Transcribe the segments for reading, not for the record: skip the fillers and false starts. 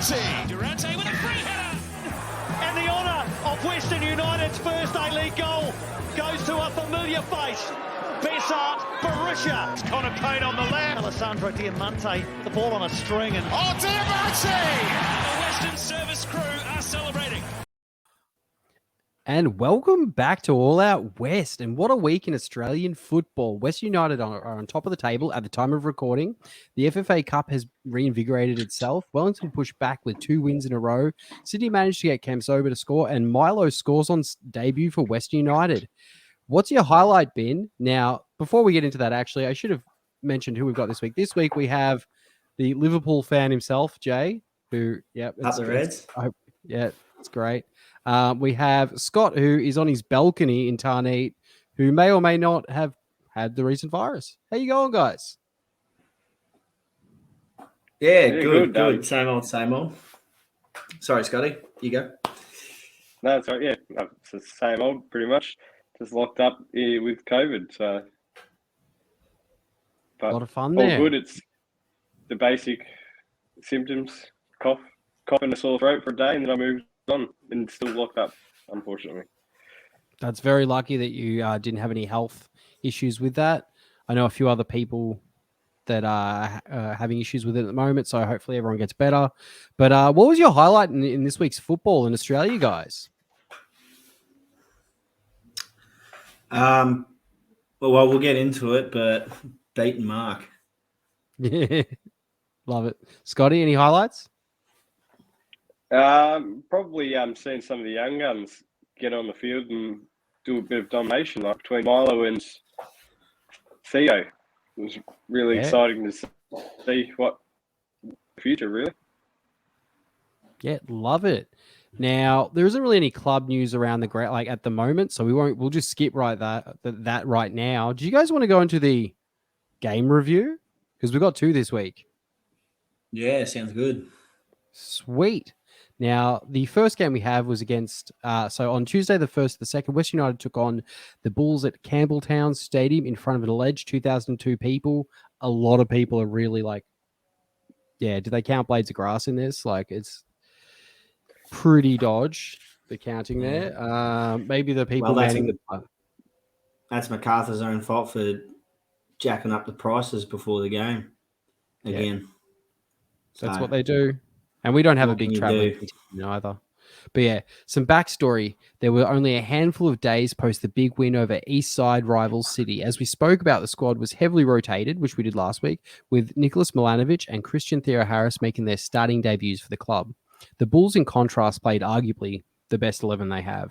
Durante with a free header. And the honour of Western United's first A-League goal goes to a familiar face. Bessart Barisha. It's Connor Payne on the left. Alessandro Diamante, the ball on a string. And Diamante! And the Western service crew are celebrating. And welcome back to All Out West. And what a week in Australian football. West United are on top of the table at the time of recording. The FFA Cup has reinvigorated itself. Wellington pushed back with 2 wins in a row. Sydney managed to get Kamsoba to score, and Milo scores on debut for West United. What's your highlight been? Now, before we get into that, actually, I should have mentioned who we've got this week. This week we have the Liverpool fan himself, Jay, who, Up the Reds. Yeah, it's great. We have Scott, who is on his balcony in Tarneet, who may or may not have had the recent virus. How you going, guys? Yeah, good. Same old. Sorry, Scotty. You go. No, that's right. Yeah, it's the same old, pretty much. Just locked up here with COVID. So, A lot of fun all there. good. It's the basic symptoms: cough and a sore throat for a day, and then I moved on and still locked up, unfortunately. That's very lucky that you didn't have any health issues with that. I know a few other people that are having issues with it at the moment, so hopefully everyone gets better. But what was your highlight in this week's football in Australia, guys? Well, we'll get into it, but beaten Mark. Yeah, love it. Scotty, any highlights? Probably seeing some of the young guns get on the field and do a bit of domination, like between Milo and Theo. It was really exciting to see what the future, really. Yeah, love it. Now, there isn't really any club news around the ground like at the moment, so we'll just skip that right now. Do you guys want to go into the game review? Because we've got 2 this week. Yeah, sounds good. Sweet. Now, the first game we have was against, so on Tuesday, the 2nd, West United took on the Bulls at Campbelltown Stadium in front of an alleged 2,002 people. A lot of people are really like, do they count blades of grass in this? Like, it's pretty dodge, the counting there. Maybe the people that's MacArthur's own fault for jacking up the prices before the game again. That's what they do. And we don't have a big traveling team either. But yeah, some backstory. There were only a handful of days post the big win over East Side rivals City. As we spoke about, the squad was heavily rotated, which we did last week, with Nicholas Milanovic and Christian Theo Harris making their starting debuts for the club. The Bulls, in contrast, played arguably the best 11 they have.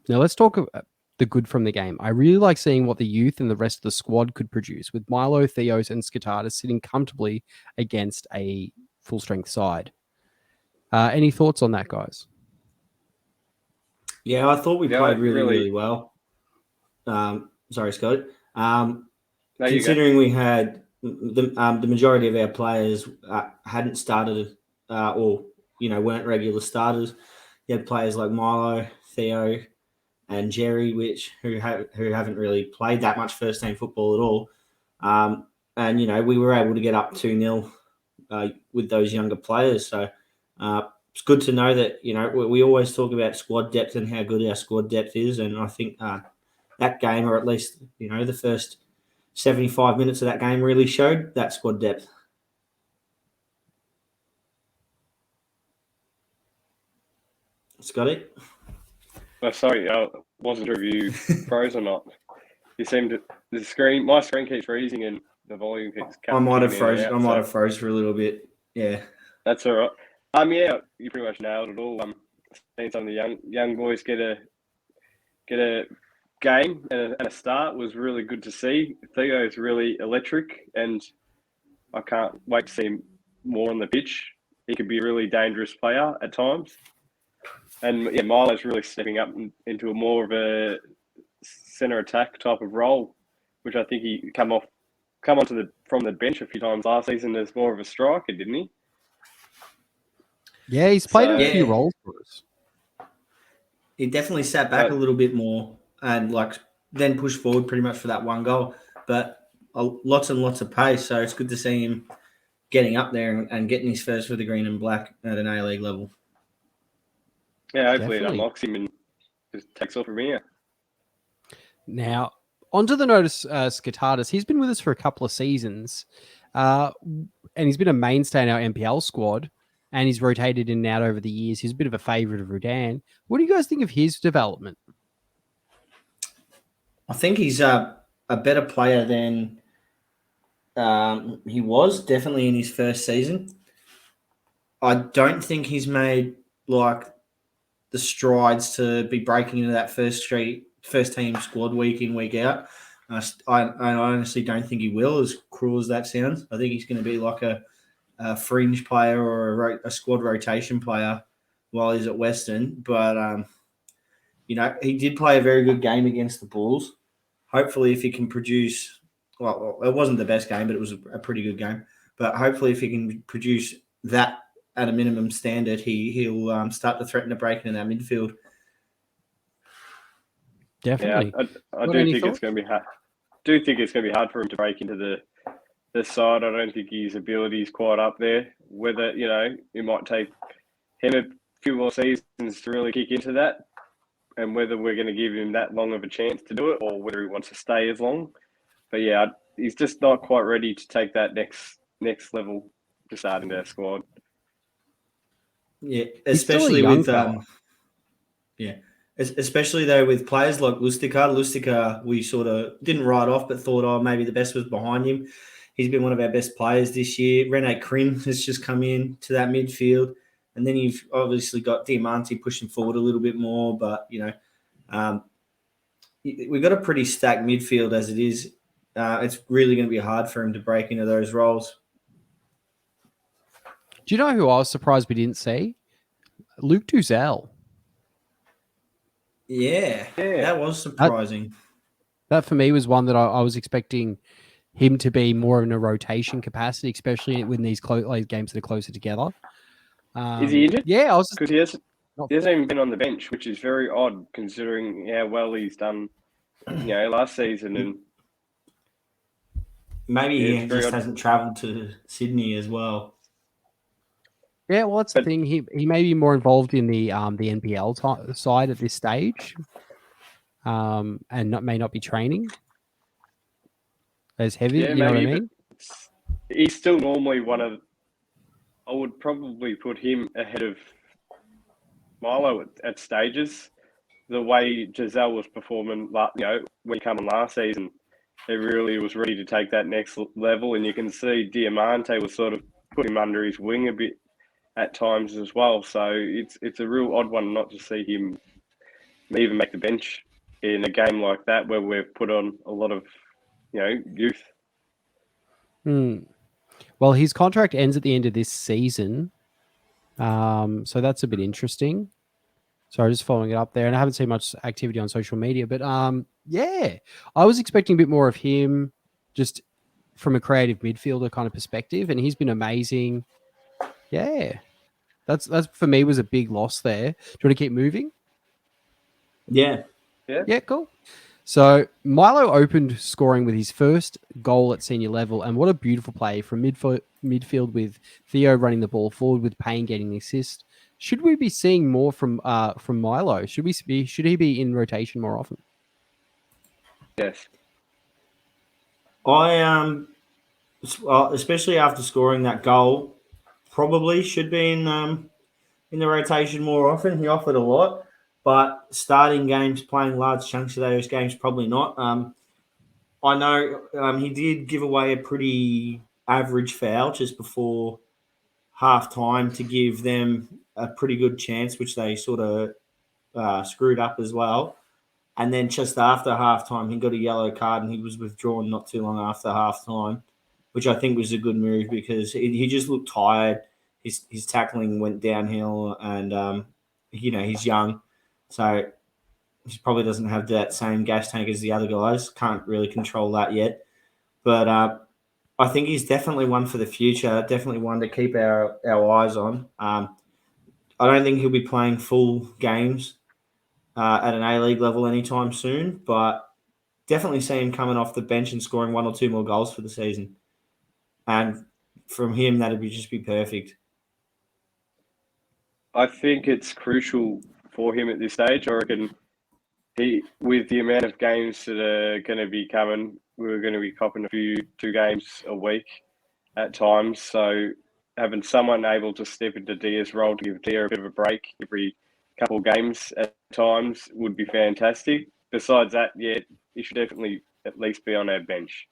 Now, let's talk about the good from the game. I really like seeing what the youth and the rest of the squad could produce, with Milo, Theos, and Skatatas sitting comfortably against a full-strength side. Any thoughts on that, guys? Yeah, I thought we played really well. Sorry, Scott. Considering we had the majority of our players hadn't started or weren't regular starters. You had players like Milo, Theo, and Jerry, who haven't really played that much first-team football at all. And we were able to get up 2-0 with those younger players. So it's good to know that we always talk about squad depth and how good our squad depth is, and I think that game, or at least the first 75 minutes of that game, really showed that squad depth. Scotty? Sorry, I wasn't sure if you froze or not. You seemed to, my screen keeps freezing and the volume keeps coming. I might have froze for a little bit. Yeah. That's all right. Yeah, you pretty much nailed it all. Seeing some of the young boys get a game and a start was really good to see. Theo is really electric, and I can't wait to see him more on the pitch. He could be a really dangerous player at times. And yeah, Milo's really stepping up into a more of a centre attack type of role, which I think he come onto from the bench a few times last season as more of a striker, didn't he? Yeah, he's played a few roles for us. He definitely sat back a little bit more and then pushed forward pretty much for that one goal. But lots and lots of pace, so it's good to see him getting up there and getting his first for the green and black at an A-League level. Yeah, hopefully Definitely. it unlocks him and just takes off from here. Now, onto the notice, Skatatis. He's been with us for a couple of seasons, and he's been a mainstay in our NPL squad, and he's rotated in and out over the years. He's a bit of a favourite of Rudan. What do you guys think of his development? I think he's a better player than he was, definitely in his first season. I don't think he's made like the strides to be breaking into that first team squad week in, week out. I honestly don't think he will, as cruel as that sounds. I think he's going to be like a fringe player or a squad rotation player while he's at Western. But, he did play a very good game against the Bulls. Hopefully, if he can produce, well, it wasn't the best game, but it was a pretty good game. But hopefully, if he can produce that at a minimum standard, he'll start to threaten to break into that midfield. Definitely. Yeah, I do think it's going to be hard. Do think it's going to be hard for him to break into the side. I don't think his ability is quite up there. Whether it might take him a few more seasons to really kick into that, and whether we're going to give him that long of a chance to do it, or whether he wants to stay as long. But yeah, he's just not quite ready to take that next level to start in our squad. Yeah, especially with especially though with players like Lustica. Lustica, we sort of didn't write off, but thought, maybe the best was behind him. He's been one of our best players this year. Rene Krim has just come in to that midfield, and then you've obviously got Diamante pushing forward a little bit more. But we've got a pretty stacked midfield as it is. It's really going to be hard for him to break into those roles. Do you know who I was surprised we didn't see? Luke Duselle. Yeah, that was surprising. That for me was one that I was expecting him to be more in a rotation capacity, especially when these games that are closer together. Is he injured? Yeah, I was because he hasn't even been on the bench, which is very odd considering how well he's done, last season. And maybe he just hasn't travelled to Sydney as well. Yeah, well, that's the thing. He may be more involved in the NPL side at this stage, and may not be training as heavy. You know what I mean? He's still normally one of. I would probably put him ahead of Milo at stages. The way Duselle was performing, when he came on last season, he really was ready to take that next level, and you can see Diamante was sort of put him under his wing a bit at times as well. So it's a real odd one not to see him even make the bench in a game like that where we've put on a lot of youth. Well, his contract ends at the end of this season, so that's a bit interesting. So just following it up there, and I haven't seen much activity on social media, but I was expecting a bit more of him just from a creative midfielder kind of perspective, and he's been amazing. Yeah, that's for me was a big loss there. Do you want to keep moving? Yeah, cool. So Milo opened scoring with his first goal at senior level, and what a beautiful play from midfield with Theo running the ball forward with Payne getting the assist. Should we be seeing more from Milo? Should he be in rotation more often? Yes. Especially after scoring that goal, probably should be in the rotation more often. He offered a lot, but starting games, playing large chunks of those games, probably not. I know he did give away a pretty average foul just before half time to give them a pretty good chance, which they sort of screwed up as well. And then just after half time, he got a yellow card and he was withdrawn not too long after half time, which I think was a good move because he just looked tired. His tackling went downhill, and he's young, so he probably doesn't have that same gas tank as the other guys. Can't really control that yet, but I think he's definitely one for the future. Definitely one to keep our eyes on. I don't think he'll be playing full games at an A-League level anytime soon, but definitely see him coming off the bench and scoring one or two more goals for the season. And from him, that'd just be perfect. I think it's crucial for him at this stage. I reckon with the amount of games that are going to be coming, we're going to be copping 2 games a week at times. So having someone able to step into Dia's role to give Dia a bit of a break every couple of games at times would be fantastic. Besides that, yeah, he should definitely at least be on our bench.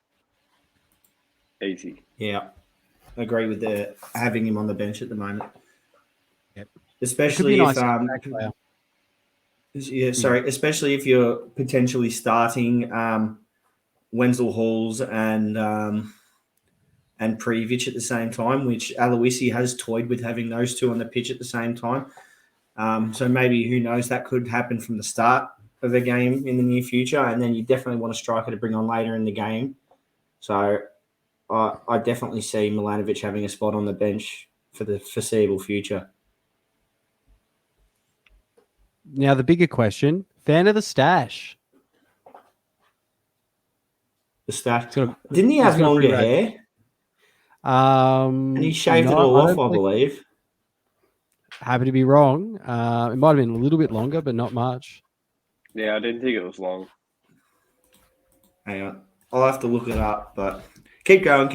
Easy. Yeah, I agree with having him on the bench at the moment. Yep. Especially if especially if you're potentially starting Wenzel Halls and Previch at the same time, which Aloisi has toyed with having those two on the pitch at the same time. So maybe, who knows, that could happen from the start of the game in the near future, and then you definitely want a striker to bring on later in the game. So I definitely see Milanovic having a spot on the bench for the foreseeable future. Now, the bigger question, fan of the stash. The stash. Didn't he have longer hair? And he shaved it all off, I believe. Happy to be wrong. It might have been a little bit longer, but not much. Yeah, I didn't think it was long. Hang on. I'll have to look it up, but keep going.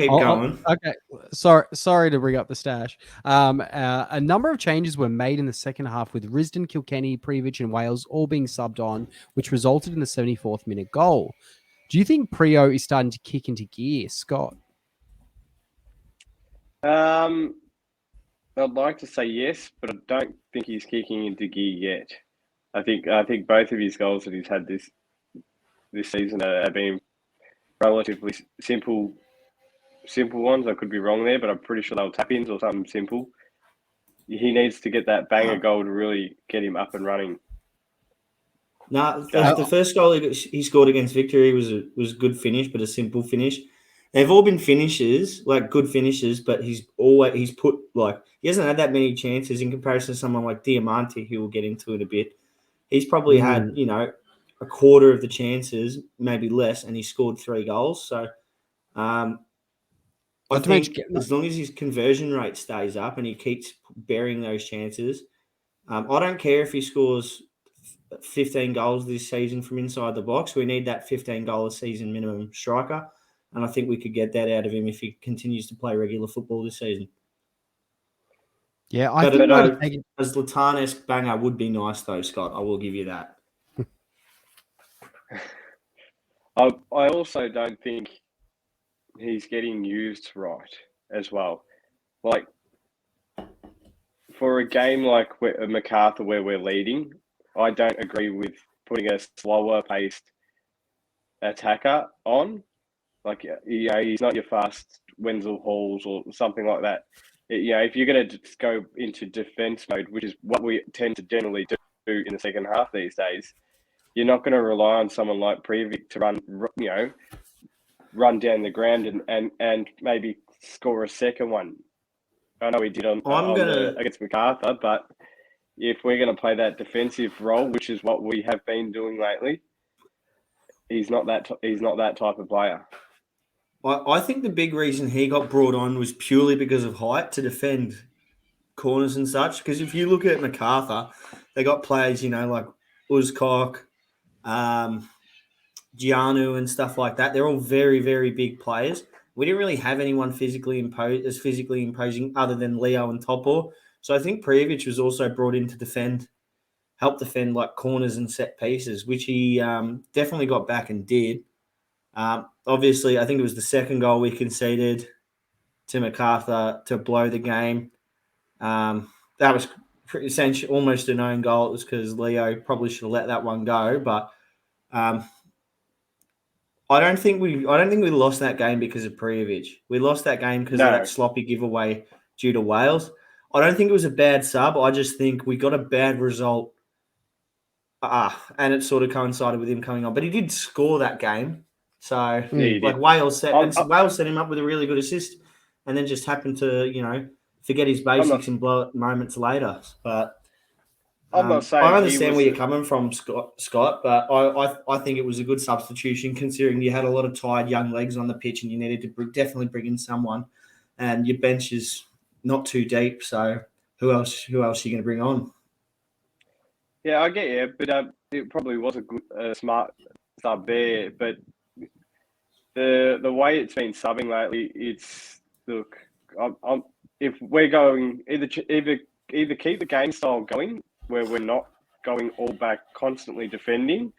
Okay. Sorry to bring up the stash. A number of changes were made in the second half, with Risdon, Kilkenny, Previch, and Wales all being subbed on, which resulted in the 74th minute goal. Do you think Prio is starting to kick into gear, Scott? I'd like to say yes, but I don't think he's kicking into gear yet. I think both of his goals that he's had this season have been relatively simple ones. I could be wrong there, but I'm pretty sure they were tap-ins or something simple. He needs to get that banger goal to really get him up and running. No, the first goal he scored against Victory was a good finish, but a simple finish. They've all been finishes, like good finishes, but he hasn't had that many chances in comparison to someone like Diamante, who we'll get into in a bit. He's probably had, a quarter of the chances, maybe less, and he scored 3 goals. So I think as long as his conversion rate stays up and he keeps burying those chances, I don't care if he scores 15 goals this season from inside the box. We need that 15-goal a season minimum striker, and I think we could get that out of him if he continues to play regular football this season. Yeah, a Zlatan-esque banger would be nice, though, Scott. I will give you that. I also don't think he's getting used right as well. Like, for a game like MacArthur where we're leading, I don't agree with putting a slower-paced attacker on. Like, he's not your fast Wenzel Halls or something like that. If you're going to just go into defense mode, which is what we tend to generally do in the second half these days, you're not going to rely on someone like Previc to run down the ground and maybe score a second one. I know he did against MacArthur, but if we're going to play that defensive role, which is what we have been doing lately, he's not that type of player. I think the big reason he got brought on was purely because of height, to defend corners and such. Because if you look at MacArthur, they got players, like Uzcock, Gianu and stuff like that. They're all very, very big players. We didn't really have anyone physically imposing other than Leo and Topor. So I think Prijovic was also brought in to help defend like corners and set pieces, which he definitely got back and did. Obviously, I think it was the second goal we conceded to MacArthur to blow the game. That was essentially almost an own goal. It was because Leo probably should have let that one go. But I don't think we lost that game because of Prijovic. We lost that game because of that sloppy giveaway due to Wales. I don't think it was a bad sub. I just think we got a bad result. And it sort of coincided with him coming on. But he did score that game. So, Wales set him up with a really good assist and then just happened to, forget his basics and blow it moments later. But I'm not saying I understand where you're coming from, Scott, but I think it was a good substitution considering you had a lot of tired young legs on the pitch and you needed to definitely bring in someone and your bench is not too deep. So who else are you going to bring on? Yeah, I get you, but it probably was a smart sub there. But the way it's been subbing lately, it's look. If we're going either keep the game style going, where we're not going all back, constantly defending.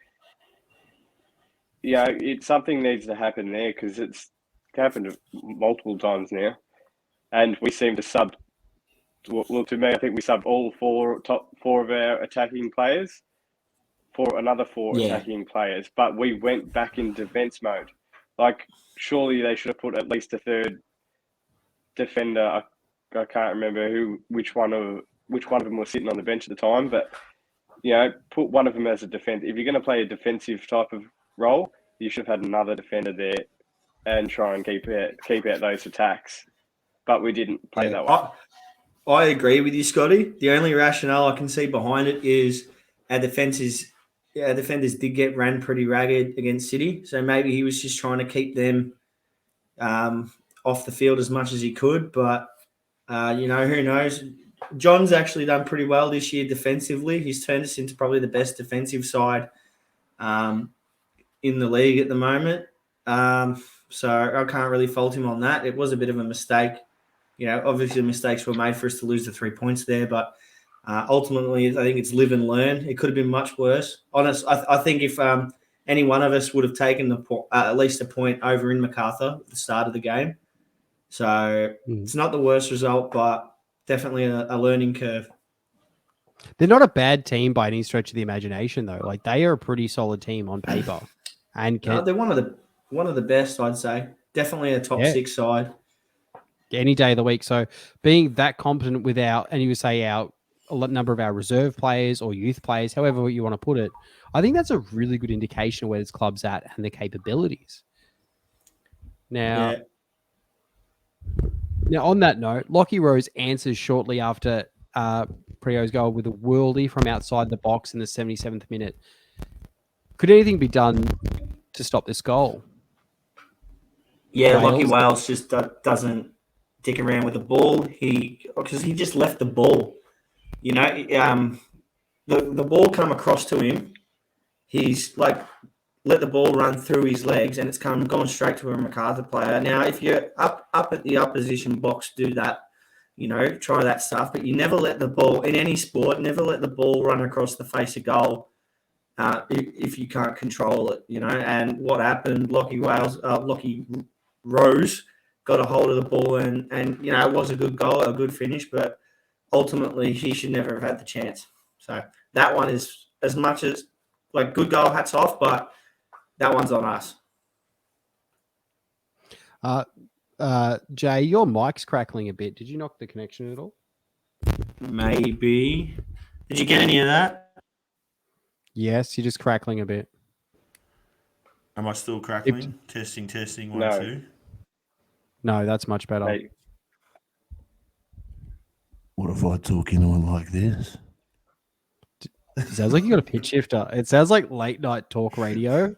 Yeah, something needs to happen there because it's happened multiple times now, and we seem to sub. Well, to me, I think we subbed all top four of our attacking players for another four attacking players, but we went back in defense mode. Like, surely they should have put at least a third defender. I can't remember which one of them was sitting on the bench at the time, but put one of them as a defense. If you're going to play a defensive type of role, you should have had another defender there and try and keep out those attacks. But we didn't play that way. I agree with you, Scotty. The only rationale I can see behind it is our defenders did get ran pretty ragged against City, so maybe he was just trying to keep them off the field as much as he could. But who knows? John's actually done pretty well this year defensively. He's turned us into probably the best defensive side in the league at the moment. So I can't really fault him on that. It was a bit of a mistake. Obviously mistakes were made for us to lose the 3 points there, but ultimately I think it's live and learn. It could have been much worse. I think if any one of us would have taken at least a point over in MacArthur at the start of the game. So it's not the worst result, but definitely a learning curve. They're not a bad team by any stretch of the imagination, though. Like, they are a pretty solid team on paper, and they're one of the best, I'd say. Definitely a top 6 side. Any day of the week. So being that competent without, and you would say a number of our reserve players or youth players, however you want to put it, I think that's a really good indication of where this club's at and the capabilities. Now, on that note, Lockie Rose answers shortly after Prio's goal with a worldie from outside the box in the 77th minute. Could anything be done to stop this goal? Yeah, Lockie Wales just doesn't dick around with the ball. Because he just left the ball. The ball come across to him. He's like let the ball run through his legs, and it's gone straight to a MacArthur player. Now, if you're up at the opposition box, do that. Try that stuff. But you never let the ball in any sport. Never let the ball run across the face of goal if you can't control it. And what happened? Lockie Rose got a hold of the ball and it was a good goal, a good finish, but ultimately he should never have had the chance. So that one is as much as like good goal, hats off, but that one's on us. Jay, your mic's crackling a bit. Did you knock the connection at all? Maybe. Did you get any of that? Yes, you're just crackling a bit. Am I still crackling? Testing, 1, 2. No, that's much better. Hey. What if I talk into it like this? It sounds like you got a pitch shifter. It sounds like late night talk radio.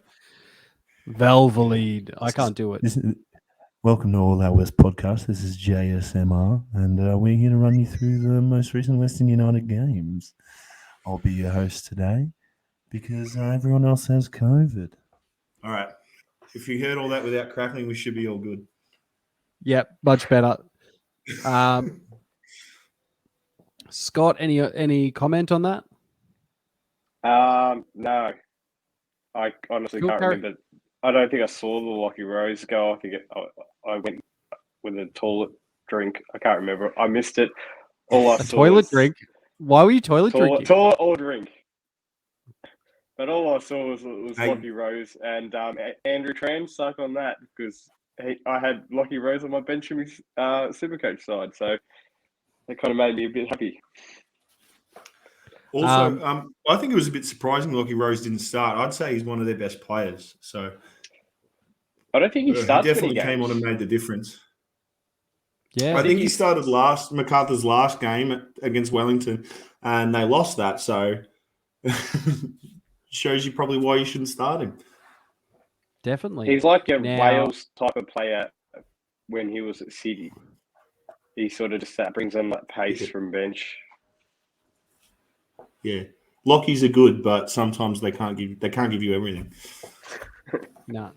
Valvoline. I can't do it. Welcome to All Out West podcast. This is JSMR, and we're here to run you through the most recent Western United games. I'll be your host today because everyone else has COVID. All right. If you heard all that without crackling, we should be all good. Yep, much better. Scott, any comment on that? No. I honestly can't remember. I don't think I saw the Lockie Rose goal. I think I went with a toilet drink. I can't remember. I missed it. All I saw toilet drink? Why were you toilet drinking? Toilet or drink. But all I saw was Lockie Rose and Andrew Tran stuck on that because I had Lockie Rose on my bench in his Supercoach side. So that kind of made me a bit happy. Also, I think it was a bit surprising Lockie Rose didn't start. I'd say he's one of their best players. So I don't think he started. He definitely came on and made the difference. Yeah, I think he started MacArthur's last game against Wellington, and they lost that. So shows you probably why you shouldn't start him. Definitely, he's like a Wales type of player when he was at City. he sort of just brings on that pace from bench. Yeah, Lockies are good, but sometimes they can't give you everything. No.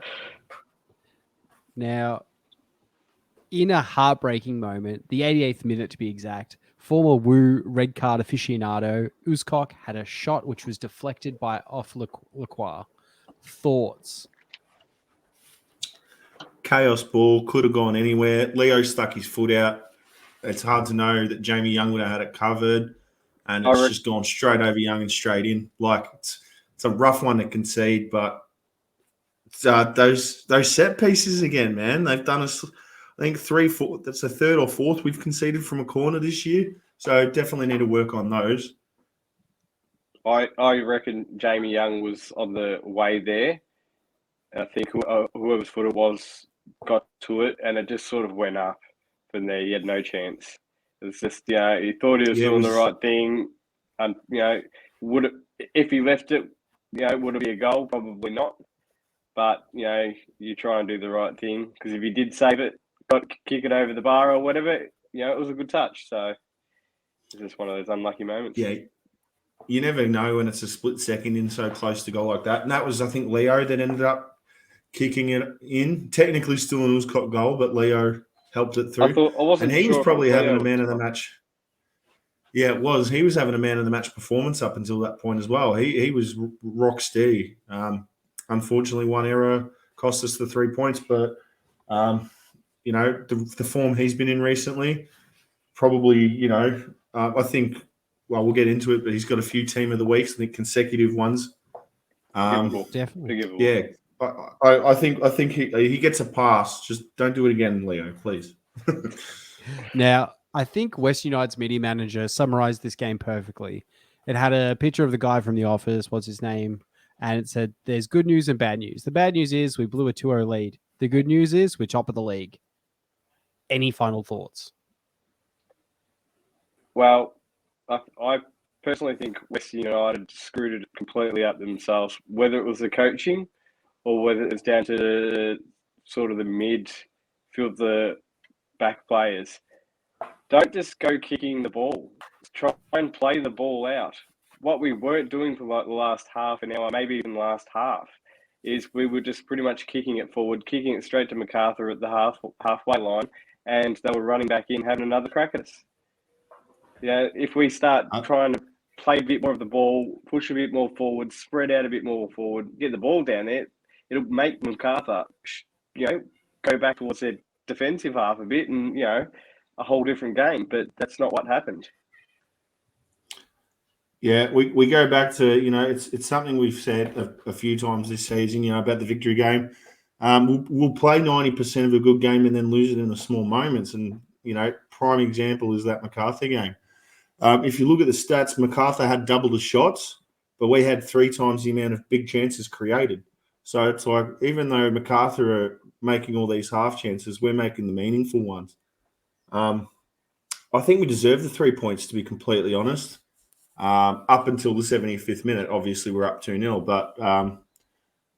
Now, in a heartbreaking moment, the 88th minute to be exact, former Woo red card aficionado Uzcock had a shot which was deflected by off Lacroix. Thoughts? Chaos ball could have gone anywhere. Leo stuck his foot out. It's hard to know that Jamie Young would have had it covered, and it's just gone straight over Young and straight in. Like it's a rough one to concede, but those set pieces again, man. They've done us. I think 3-4. That's the third or fourth we've conceded from a corner this year. So definitely need to work on those. I reckon Jamie Young was on the way there. I think whoever's foot it was got to it, and it just sort of went up from there. He had no chance. It's just, he thought he was doing the right thing. And, would it, if he left it, would it be a goal? Probably not. But, you try and do the right thing. Because if he did save it, kick it over the bar or whatever, it was a good touch. So it's just one of those unlucky moments. Yeah. You never know when it's a split second in so close to goal like that. And that was, I think, Leo that ended up kicking it in. Technically still an Uzcock goal, but Leo helped it through. And he was probably having a man of the match. Yeah, it was. He was having a man of the match performance up until that point as well. He was rock steady. Unfortunately, one error cost us the 3 points, but the form he's been in recently, probably, I think, well, we'll get into it, but he's got a few team of the weeks, I think consecutive ones. Definitely. Yeah. I think he gets a pass. Just don't do it again, Leo, please. Now, I think West United's media manager summarized this game perfectly. It had a picture of the guy from The Office, what's his name, and it said, there's good news and bad news. The bad news is we blew a 2-0 lead. The good news is we're top of the league. Any final thoughts? Well, I personally think West United screwed it completely up themselves, whether it was the coaching or whether it's down to sort of the midfield, the back players. Don't just go kicking the ball. Try and play the ball out. What we weren't doing for like the last half an hour, maybe even the last half, is we were just pretty much kicking it forward, kicking it straight to MacArthur at the halfway line, and they were running back in, having another crack at us. If we start trying to play a bit more of the ball, push a bit more forward, spread out a bit more forward, get the ball down there, it'll make MacArthur, go back towards their defensive half a bit and, a whole different game. But that's not what happened. Yeah, we go back to, it's something we've said a few times this season, about the victory game. We'll play 90% of a good game and then lose it in the small moments. And, prime example is that MacArthur game. If you look at the stats, MacArthur had double the shots, but we had 3 times the amount of big chances created. So it's like, even though MacArthur are making all these half chances, we're making the meaningful ones. I think we deserve the 3 points, to be completely honest. Up until the 75th minute, obviously we're up 2-0, but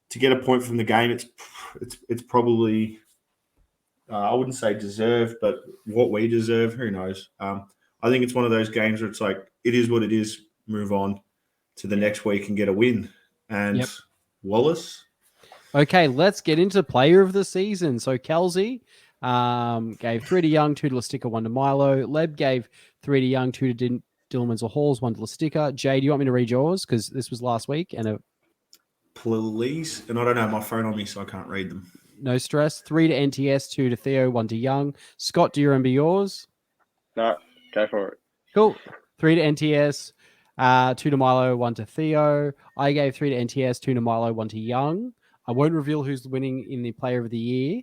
to get a point from the game, it's probably I wouldn't say deserved, but what we deserve, who knows? I think it's one of those games where it's like, it is what it is. Move on to the next week and get a win. And Wallace. Okay, let's get into player of the season. So Kelsey gave 3 to Young, 2 to Lastica, 1 to Milo. Leb gave 3 to Young, 2 to Dylan Wenzel-Halls, 1 to Lastica. Jay, do you want me to read yours? Because this was last week. Please. And I don't have my phone on me, so I can't read them. No stress. 3 to NTS, 2 to Theo, 1 to Young. Scott, do you remember yours? No, go for it. Cool. 3 to NTS, 2 to Milo, 1 to Theo. I gave 3 to NTS, 2 to Milo, 1 to Young. I won't reveal who's winning in the player of the year.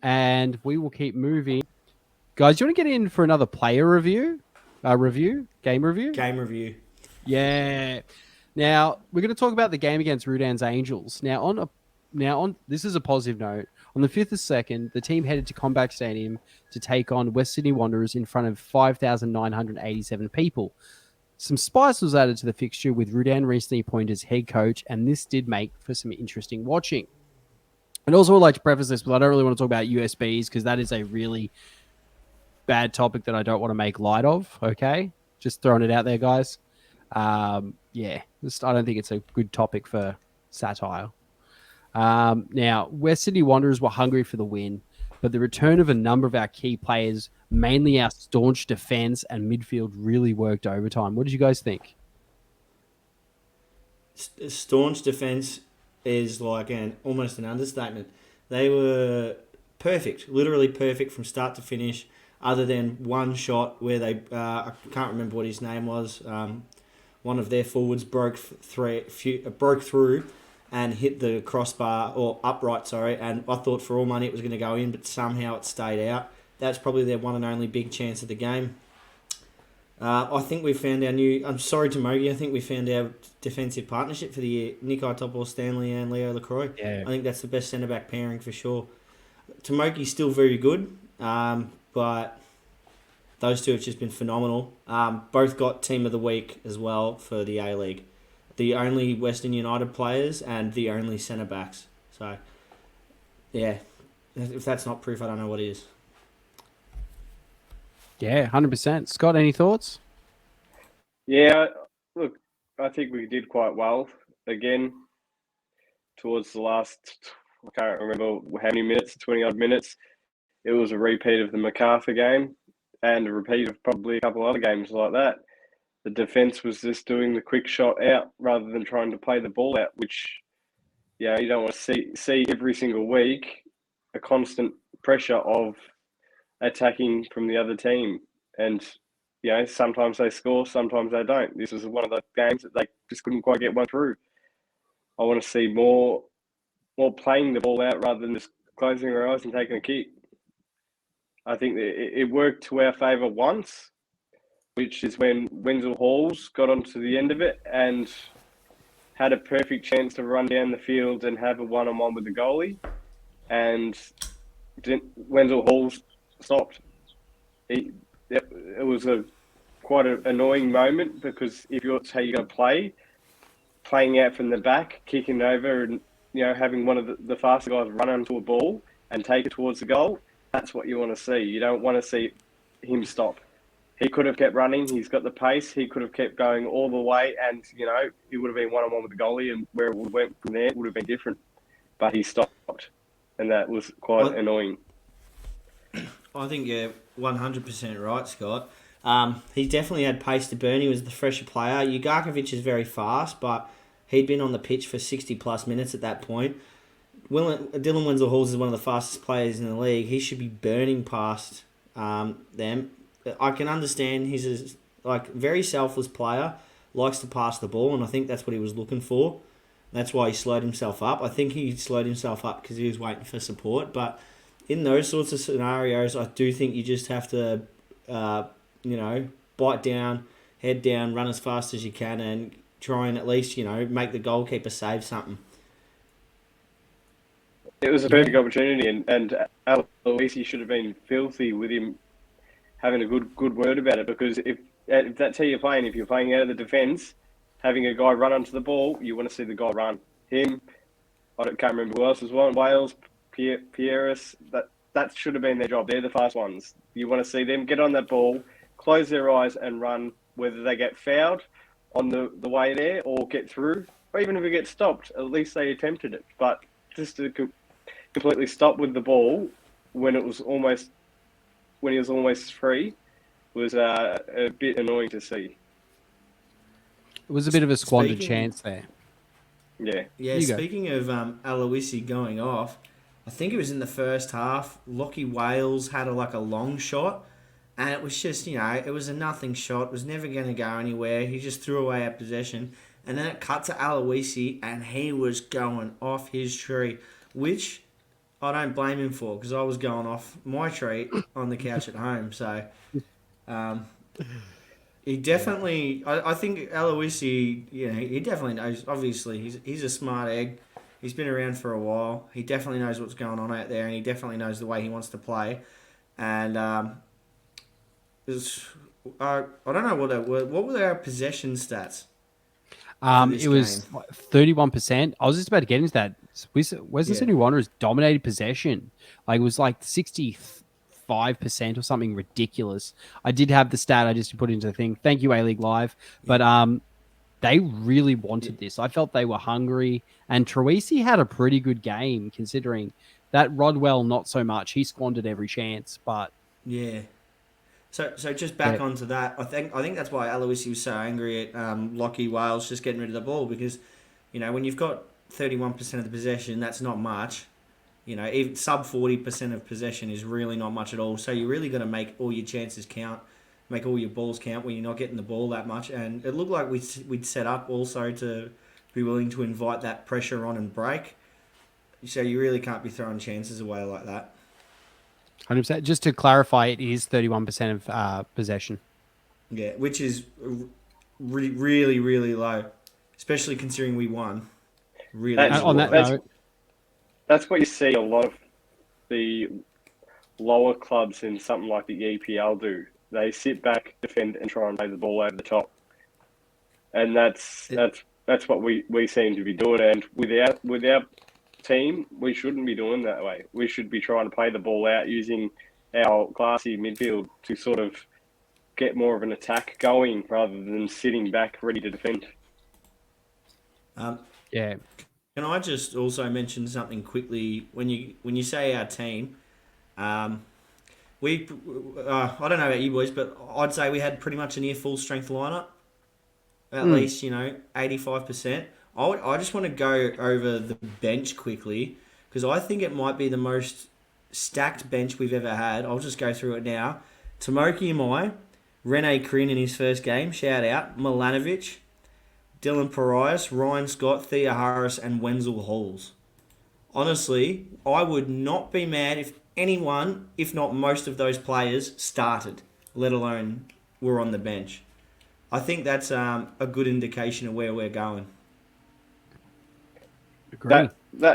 And we will keep moving. Guys, do you want to get in for another player review? Game review? Game review. Yeah. Now, we're going to talk about the game against Rudan's Angels. Now, on this is a positive note. On the 5th of 2nd, the team headed to Combank Stadium to take on West Sydney Wanderers in front of 5,987 people. Some spice was added to the fixture with Rudan recently appointed as head coach, and this did make for some interesting watching. And also, I'd like to preface this, but I don't really want to talk about USBs because that is a really bad topic that I don't want to make light of. Okay, just throwing it out there, guys. I don't think it's a good topic for satire. Now, West Sydney Wanderers were hungry for the win, but the return of a number of our key players, mainly our staunch defence and midfield, really worked overtime. What did you guys think? Staunch defence is like almost an understatement. They were perfect, literally perfect from start to finish, other than one shot where they, I can't remember what his name was, one of their forwards broke through and hit the crossbar, or upright, sorry, and I thought for all money it was going to go in, but somehow it stayed out. That's probably their one and only big chance of the game. I think we found our new... I'm sorry, Tamogi. I think we found our defensive partnership for the year. Nikai Topol-Stanley and Leo LaCroix. Yeah. I think that's the best centre-back pairing for sure. Tamogi's still very good, but those two have just been phenomenal. Both got Team of the Week as well for the A-League. The only Western United players and the only centre-backs. So, yeah. If that's not proof, I don't know what is. Yeah, 100%. Scott, any thoughts? Yeah, look, I think we did quite well again towards the last, I can't remember how many minutes, 20-odd minutes. It was a repeat of the MacArthur game and a repeat of probably a couple of other games like that. The defence was just doing the quick shot out rather than trying to play the ball out, which, you don't want to see every single week, a constant pressure of attacking from the other team. And, sometimes they score, sometimes they don't. This was one of the games that they just couldn't quite get one through. I want to see more playing the ball out rather than just closing their eyes and taking a kick. I think it worked to our favour once, which is when Wenzel Halls got onto the end of it and had a perfect chance to run down the field and have a one-on-one with the goalie. And Wenzel Halls stopped. It was quite an annoying moment, because if that's how you're going to play, playing out from the back, kicking over and, having one of the faster guys run onto a ball and take it towards the goal, that's what you want to see. You don't want to see him stop. He could have kept running. He's got the pace. He could have kept going all the way, and, he would have been one-on-one with the goalie, and where it would have went from there would have been different. But he stopped, and that was quite annoying. I think you're 100% right, Scott. He definitely had pace to burn. He was the fresher player. Ugarkovic is very fast, but he'd been on the pitch for 60-plus minutes at that point. Dylan Wenzel-Halls is one of the fastest players in the league. He should be burning past them. I can understand he's a very selfless player, likes to pass the ball, and I think that's what he was looking for. That's why he slowed himself up. I think he slowed himself up because he was waiting for support. But in those sorts of scenarios, I do think you just have to, bite down, head down, run as fast as you can, and try and at least, make the goalkeeper save something. It was a perfect opportunity, and Aloisi should have been filthy with him having a good word about it, because if that's how you're playing, if you're playing out of the defence, having a guy run onto the ball, you want to see the guy run. Him, can't remember who else was one, Wales, Pieris, that should have been their job. They're the fast ones. You want to see them get on that ball, close their eyes and run, whether they get fouled on the way there or get through, or even if it gets stopped, at least they attempted it. But just to completely stop with the ball when he was almost free was a bit annoying to see. It was a bit of a squandered chance there. Yeah. Yeah, speaking of Aloisi going off, I think it was in the first half, Lockie Wales had a long shot, and it was just, it was a nothing shot. It was never going to go anywhere. He just threw away our possession. And then it cut to Aloisi, and he was going off his tree, which I don't blame him for, because I was going off my tree on the couch at home. So he definitely, I think Aloisi, he definitely knows. Obviously, he's a smart egg. He's been around for a while. He definitely knows what's going on out there, and he definitely knows the way he wants to play. And I don't know what were our possession stats. It was 31%. I was just about to get into that. Western Sydney Wanderers dominated possession. It was 63% 85% or something ridiculous. I did have the stat. I just put into the thing. Thank you, A-League Live. But they really wanted this. I felt they were hungry. And Troisi had a pretty good game considering that Rodwell, not so much. He squandered every chance. But yeah. So just back onto that, I think that's why Aloisi was so angry at Lockie Wales just getting rid of the ball, because, you know, when you've got 31% of the possession, that's not much. You know, even sub 40% of possession is really not much at all. So you're really going to make all your chances count, make all your balls count when you're not getting the ball that much. And it looked like we'd set up also to be willing to invite that pressure on and break. So you really can't be throwing chances away like that. 100%. Just to clarify, it is 31% of possession. Yeah, which is really, really low, especially considering we won. Really, on that note, that's what you see a lot of the lower clubs in something like the EPL do. They sit back, defend, and try and play the ball over the top, and that's what we seem to be doing. And with our team, we shouldn't be doing that way. We should be trying to play the ball out using our classy midfield to sort of get more of an attack going rather than sitting back ready to defend. Yeah. Can I just also mention something quickly? When you say our team, I don't know about you boys, but I'd say we had pretty much a near full strength lineup. At least, 85%. I just want to go over the bench quickly, because I think it might be the most stacked bench we've ever had. I'll just go through it now. Tomoki Imai, Rene Krhin in his first game, shout out. Milanovic, Dylan Parias, Ryan Scott, Thea Harris, and Wenzel Halls. Honestly, I would not be mad if anyone, if not most of those players, started, let alone were on the bench. I think that's a good indication of where we're going. That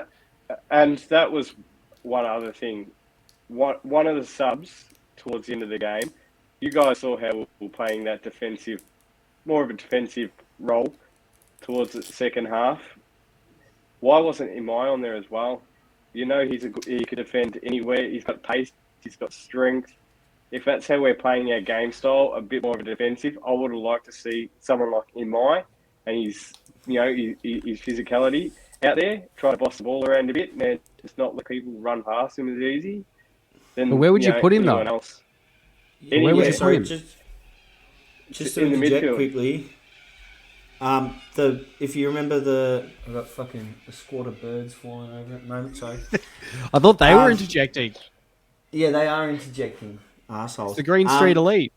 was one other thing. One of the subs towards the end of the game, you guys saw how we were playing that more of a defensive role towards the second half. Why wasn't Imai on there as well? You know, he could defend anywhere. He's got pace. He's got strength. If that's how we're playing our game style, a bit more of a defensive, I would have liked to see someone like Imai and his physicality out there, try to boss the ball around a bit, and just not let people run past him as easy. Then, but where would you put him though? Else. Where would you put him? Just to interject quickly. If you remember I've got fucking a squad of birds flying over at the moment. Sorry. I thought they were interjecting. Yeah, they are interjecting. Assholes. It's the Green Street Elite.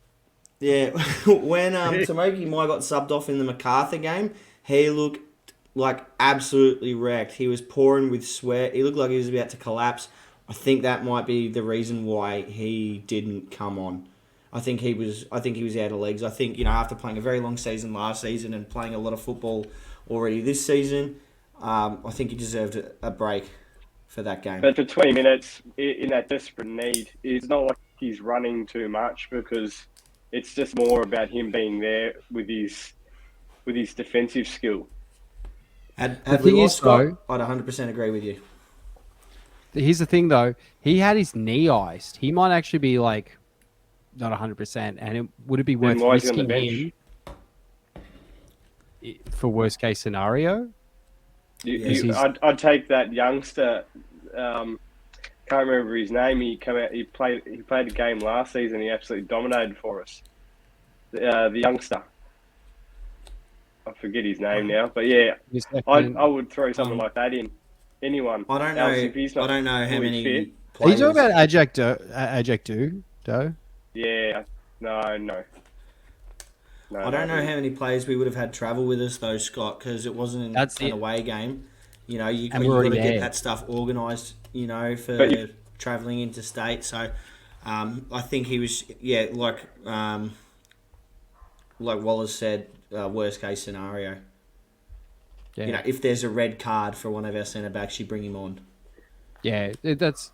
Yeah, when Tomoki Imai got subbed off in the MacArthur game, he looked like absolutely wrecked. He was pouring with sweat. He looked like he was about to collapse. I think that might be the reason why he didn't come on. I think he was out of legs. I think, after playing a very long season last season and playing a lot of football already this season, I think he deserved a break for that game. But for 20 minutes, in that desperate need, it's not like he's running too much, because it's just more about him being there with his defensive skill. Had we lost Scott, I'd 100% agree with you. Here's the thing, though. He had his knee iced. He might actually be not 100%, and would it be worth risking him for worst case scenario? I'd take that youngster. Can't remember his name. He played a game last season. He absolutely dominated for us. The youngster. I forget his name now, but yeah, I would throw someone like that in. Anyone. I don't know how many fit. Are you talking about Ajak Do? Yeah, no. I don't know how many players we would have had travel with us though, Scott, because it wasn't an away game. You've got to get that stuff organised, for travelling interstate. So I think he was, like Wallace said, worst case scenario. Yeah. If there's a red card for one of our centre backs, you bring him on. Yeah, that's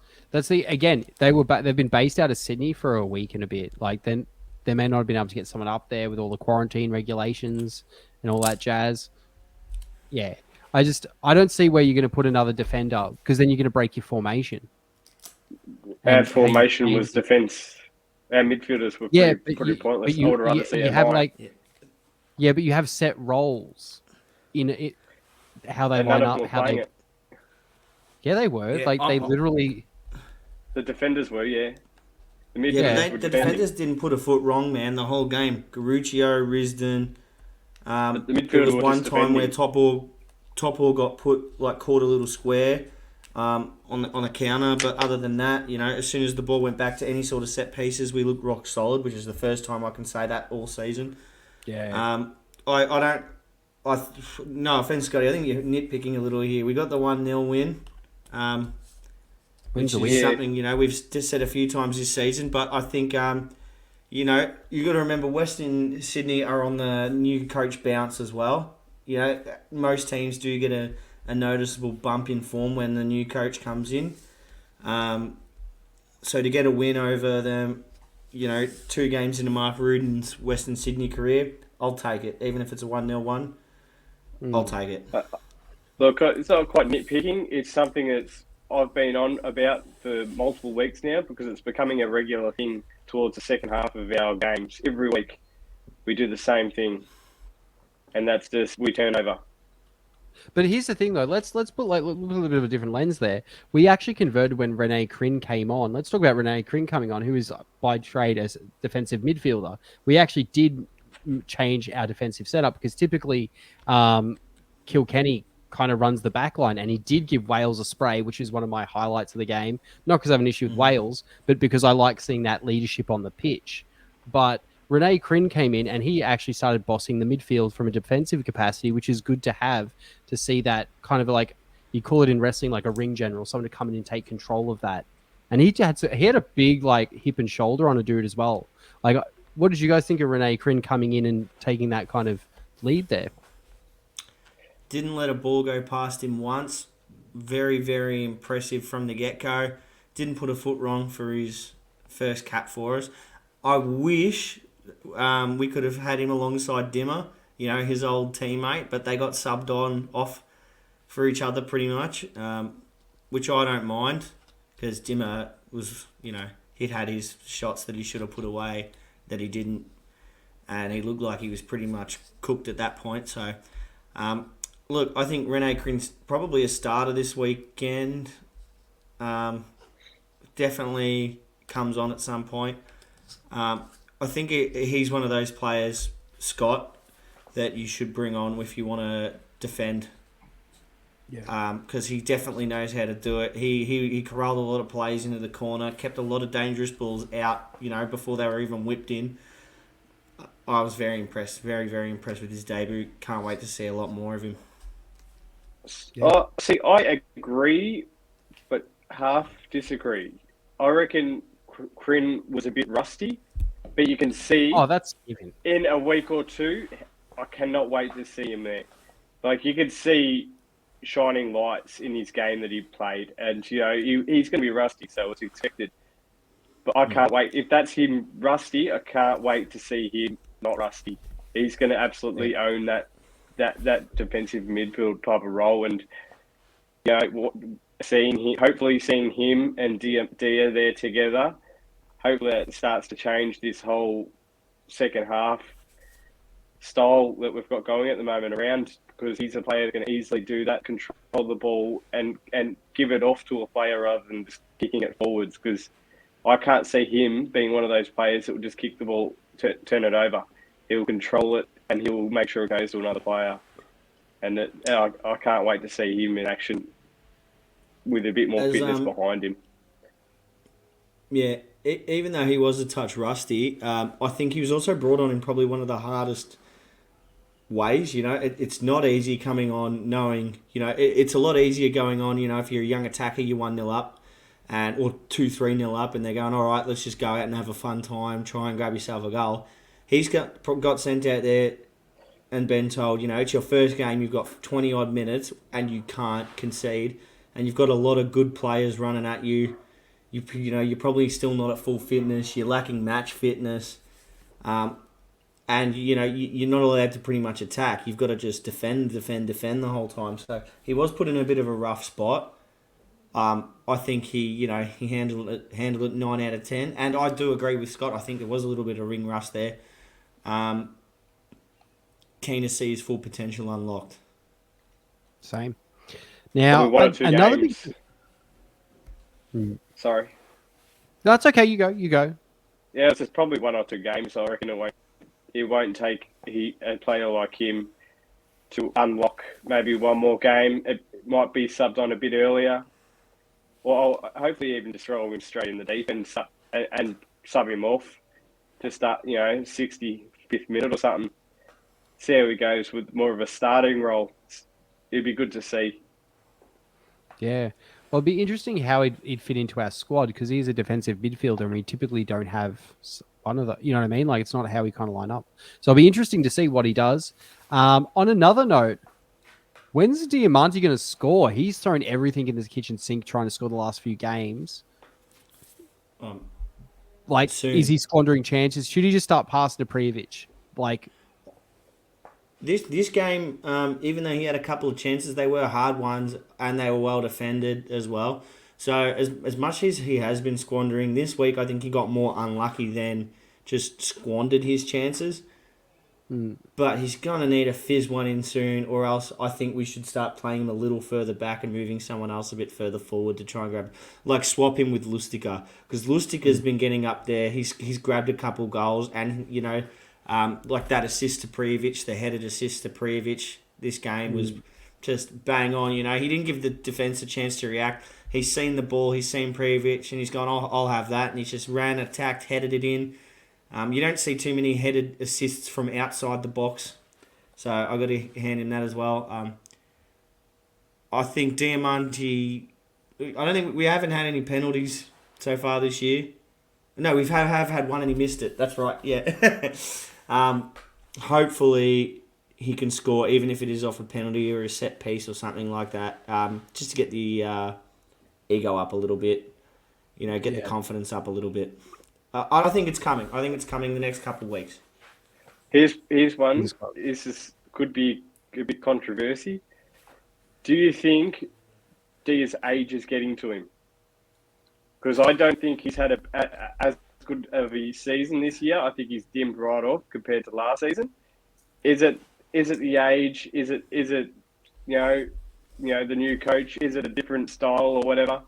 again, they've been based out of Sydney for a week and a bit. Then they may not have been able to get someone up there with all the quarantine regulations and all that jazz. Yeah, I don't see where you're going to put another defender, because then you're going to break your formation. Our formation was defence. Our midfielders were pretty pointless. I would rather see but you have set roles in it, how they line up, how they. Yeah, they were. Yeah, they literally. The defenders were, The defenders didn't put a foot wrong, man. The whole game. Garuccio, Risden. The midfielder there was one time where Topor got caught a little square on a counter, but other than that, as soon as the ball went back to any sort of set pieces, we looked rock solid, which is the first time I can say that all season. Yeah. No offense, Scotty. I think you're nitpicking a little here. We got the 1-0 win. Which is something, we've just said a few times this season, but I think, you got to remember Western Sydney are on the new coach bounce as well. Most teams do get a noticeable bump in form when the new coach comes in. So to get a win over them, 2 games into Mark Ruden's Western Sydney career, I'll take it. Even if it's a 1-0 one, I'll take it. Look, it's not quite nitpicking. It's something that's I've been on about for multiple weeks now because it's becoming a regular thing towards the second half of our games. Every week we do the same thing, and that's just we turn over. But here's the thing, though. Let's put a little bit of a different lens there. We actually converted when Rene Krhin came on. Let's talk about Rene Krhin coming on, who is by trade as defensive midfielder. We actually did change our defensive setup because typically Kilkenny kind of runs the back line, and he did give Wales a spray, which is one of my highlights of the game. Not because I have an issue with Wales, but because I like seeing that leadership on the pitch. But Rene Krhin came in and he actually started bossing the midfield from a defensive capacity, which is good to have, to see that kind of like, you call it in wrestling like a ring general, someone to come in and take control of that. And he had a big hip and shoulder on a dude as well. What did you guys think of Rene Krhin coming in and taking that kind of lead there? Didn't let a ball go past him once. Very, very impressive from the get-go. Didn't put a foot wrong for his first cap for us. I wish we could have had him alongside Dimmer, his old teammate, but they got subbed off for each other pretty much, which I don't mind because Dimmer was, he'd had his shots that he should have put away that he didn't, and he looked like he was pretty much cooked at that point. So, look, I think Rene Krin's probably a starter this weekend. Definitely comes on at some point. I think he's one of those players, Scott, that you should bring on if you want to defend. Yeah. Because he definitely knows how to do it. He corralled a lot of plays into the corner, kept a lot of dangerous balls out, before they were even whipped in. I was very impressed, very, very impressed with his debut. Can't wait to see a lot more of him. Yeah. See, I agree, but half disagree. I reckon Krhin was a bit rusty, but you can see that's even in a week or two, I cannot wait to see him there. You could see shining lights in his game that he played, and he's going to be rusty, so it's expected. But I can't wait. If that's him rusty, I can't wait to see him not rusty. He's going to absolutely own that defensive midfield type of role, and hopefully seeing him and Dia there together, hopefully that starts to change this whole second half style that we've got going at the moment around, because he's a player that can easily do that, control the ball and give it off to a player rather than just kicking it forwards, because I can't see him being one of those players that will just kick the ball, turn it over. He'll control it and he'll make sure it goes to another player. And I can't wait to see him in action with a bit more fitness behind him. Yeah, even though he was a touch rusty, I think he was also brought on in probably one of the hardest ways. It's not easy coming on knowing, it's a lot easier going on, if you're a young attacker, you're 1-0 up or 2-3-0 up and they're going, all right, let's just go out and have a fun time, try and grab yourself a goal. He's got sent out there and been told, it's your first game, you've got 20-odd minutes and you can't concede, and you've got a lot of good players running at you. You're probably still not at full fitness, you're lacking match fitness, and you're not allowed to pretty much attack. You've got to just defend the whole time. So he was put in a bit of a rough spot. I think he handled it 9 out of 10, and I do agree with Scott. I think there was a little bit of ring rust there. Keen to see his full potential unlocked. Same. Now, one or two another games. Sorry. That's okay. You go. Yeah, it's just probably 1 or 2 games. I reckon it won't take a player like him to unlock maybe one more game. It might be subbed on a bit earlier. Or hopefully even just throw him straight in the deep and sub him off to start, 65th minute or something. See how he goes with more of a starting role. It'd be good to see. Yeah. Well, it'd be interesting how he'd fit into our squad because he's a defensive midfielder and we typically don't have one of the, you know what I mean? Like, it's not how we kind of line up. So it'll be interesting to see what he does. On another note, when's Diamante going to score? He's thrown everything in the kitchen sink trying to score the last few games. Soon. Is he squandering chances? Should he just start passing to Prijovic? This game, even though he had a couple of chances, they were hard ones and they were well defended as well. So as much as he has been squandering this week, I think he got more unlucky than just squandered his chances. But he's going to need a fizz one in soon, or else I think we should start playing him a little further back and moving someone else a bit further forward to try and grab, swap him with Lustica, because Lustica's been getting up there. He's grabbed a couple goals, and that assist to Prijovic, the headed assist to Prijovic this game was just bang on. He didn't give the defence a chance to react. He's seen the ball, he's seen Prijovic, and he's gone, I'll have that, and he's just ran, attacked, headed it in. You don't see too many headed assists from outside the box, so I've got to hand him that as well. I think Diamante, I don't think we haven't had any penalties so far this year. No, we have had one and he missed it. That's right, yeah. Hopefully he can score, even if it is off a penalty or a set piece or something like that, just to get the ego up a little bit, get the confidence up a little bit. I think it's coming. I think it's coming the next couple of weeks. Here's one. Could be a bit controversy. Do you think Dia's age is getting to him? Because I don't think he's had as good of a season this year. I think he's dimmed right off compared to last season. Is it the age? Is it the new coach? Is it a different style or whatever?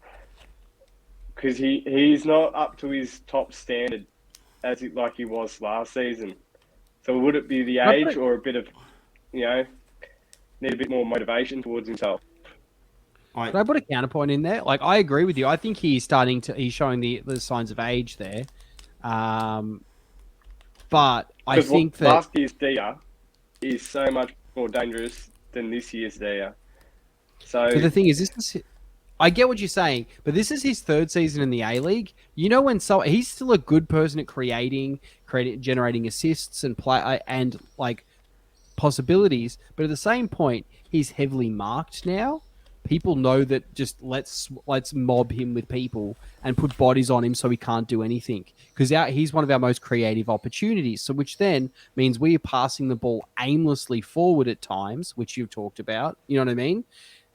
Because he's not up to his top standard like he was last season. So would it be the age or a bit of, need a bit more motivation towards himself? Can I put a counterpoint in there? I agree with you. I think he's showing the signs of age there. But I think that last year's Dia is so much more dangerous than this year's Dia. So the thing is, I get what you're saying, but this is his third season in the A-League. When he's still a good person at creating, generating assists and play and possibilities, but at the same point, he's heavily marked now. People know that just let's mob him with people and put bodies on him so he can't do anything because he's one of our most creative opportunities. So which then means we are passing the ball aimlessly forward at times, which you've talked about. You know what I mean?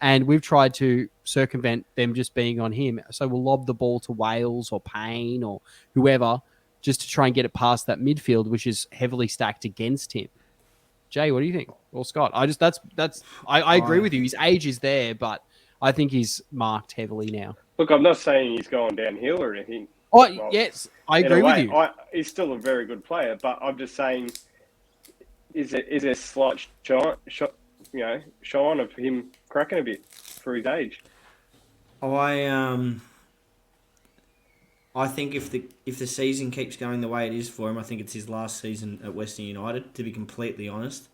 And we've tried to circumvent them just being on him. So we'll lob the ball to Wales or Payne or whoever just to try and get it past that midfield, which is heavily stacked against him. Jay, what do you think? Or Scott? I agree with you. His age is there, but I think he's marked heavily now. Look, I'm not saying he's going downhill or anything. Yes, I agree with you. He's still a very good player, but I'm just saying, is there slight shine of him cracking a bit for his age? I think if the season keeps going the way it is for him, I think it's his last season at Western United, to be completely honest,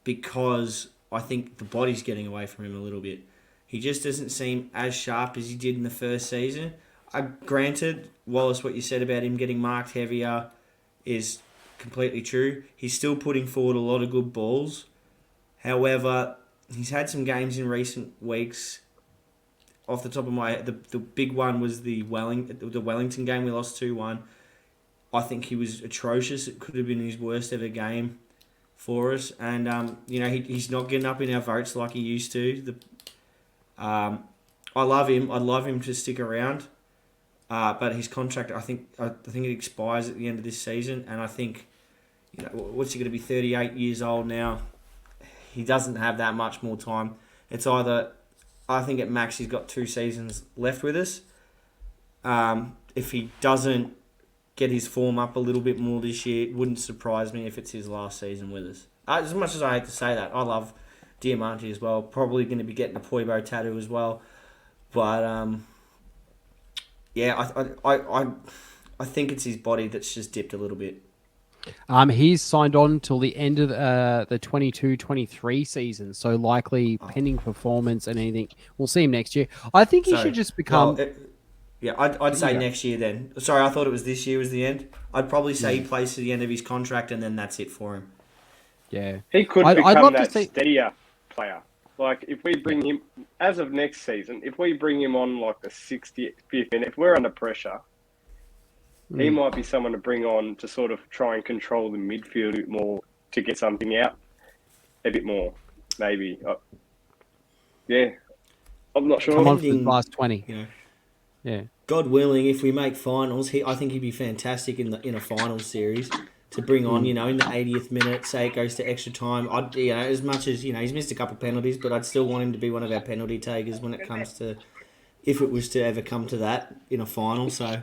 because I think the body's getting away from him a little bit. He just doesn't seem as sharp as he did in the first season. Granted, Wallace, what you said about him getting marked heavier is completely true. He's still putting forward a lot of good balls. However, he's had some games in recent weeks. Off the top of my head, the big one was the Wellington game. We lost 2-1. I think he was atrocious. It could have been his worst ever game for us. And, he's not getting up in our votes like he used to. I I love him. I'd love him to stick around. But his contract, I think it expires at the end of this season, and I think, what's he going to be? 38 years old now. He doesn't have that much more time. It's either, I think at max he's got 2 seasons left with us. If he doesn't get his form up a little bit more this year, it wouldn't surprise me if it's his last season with us. As much as I hate to say that, I love Diamante as well. Probably going to be getting a Poibo tattoo as well, but yeah, I think it's his body that's just dipped a little bit. He's signed on till the end of the 22-23 season, so likely pending performance and anything. We'll see him next year. I think he should just become... I'd say next year then. Sorry, I thought it was this year was the end. I'd probably say he plays to the end of his contract and then that's it for him. Yeah. He could become that steadier player. Like, if we bring him, as of next season, if we bring him on like the 65th minute, if we're under pressure, he might be someone to bring on to sort of try and control the midfield a bit more, to get something out a bit more, maybe. Yeah, I'm not sure. Come on for the last 20. Yeah. God willing, if we make finals, I think he'd be fantastic in a finals series to bring on. In the 80th minute, say it goes to extra time. As much as he's missed a couple of penalties, but I'd still want him to be one of our penalty takers when it comes to, if it was to ever come to that in a final. So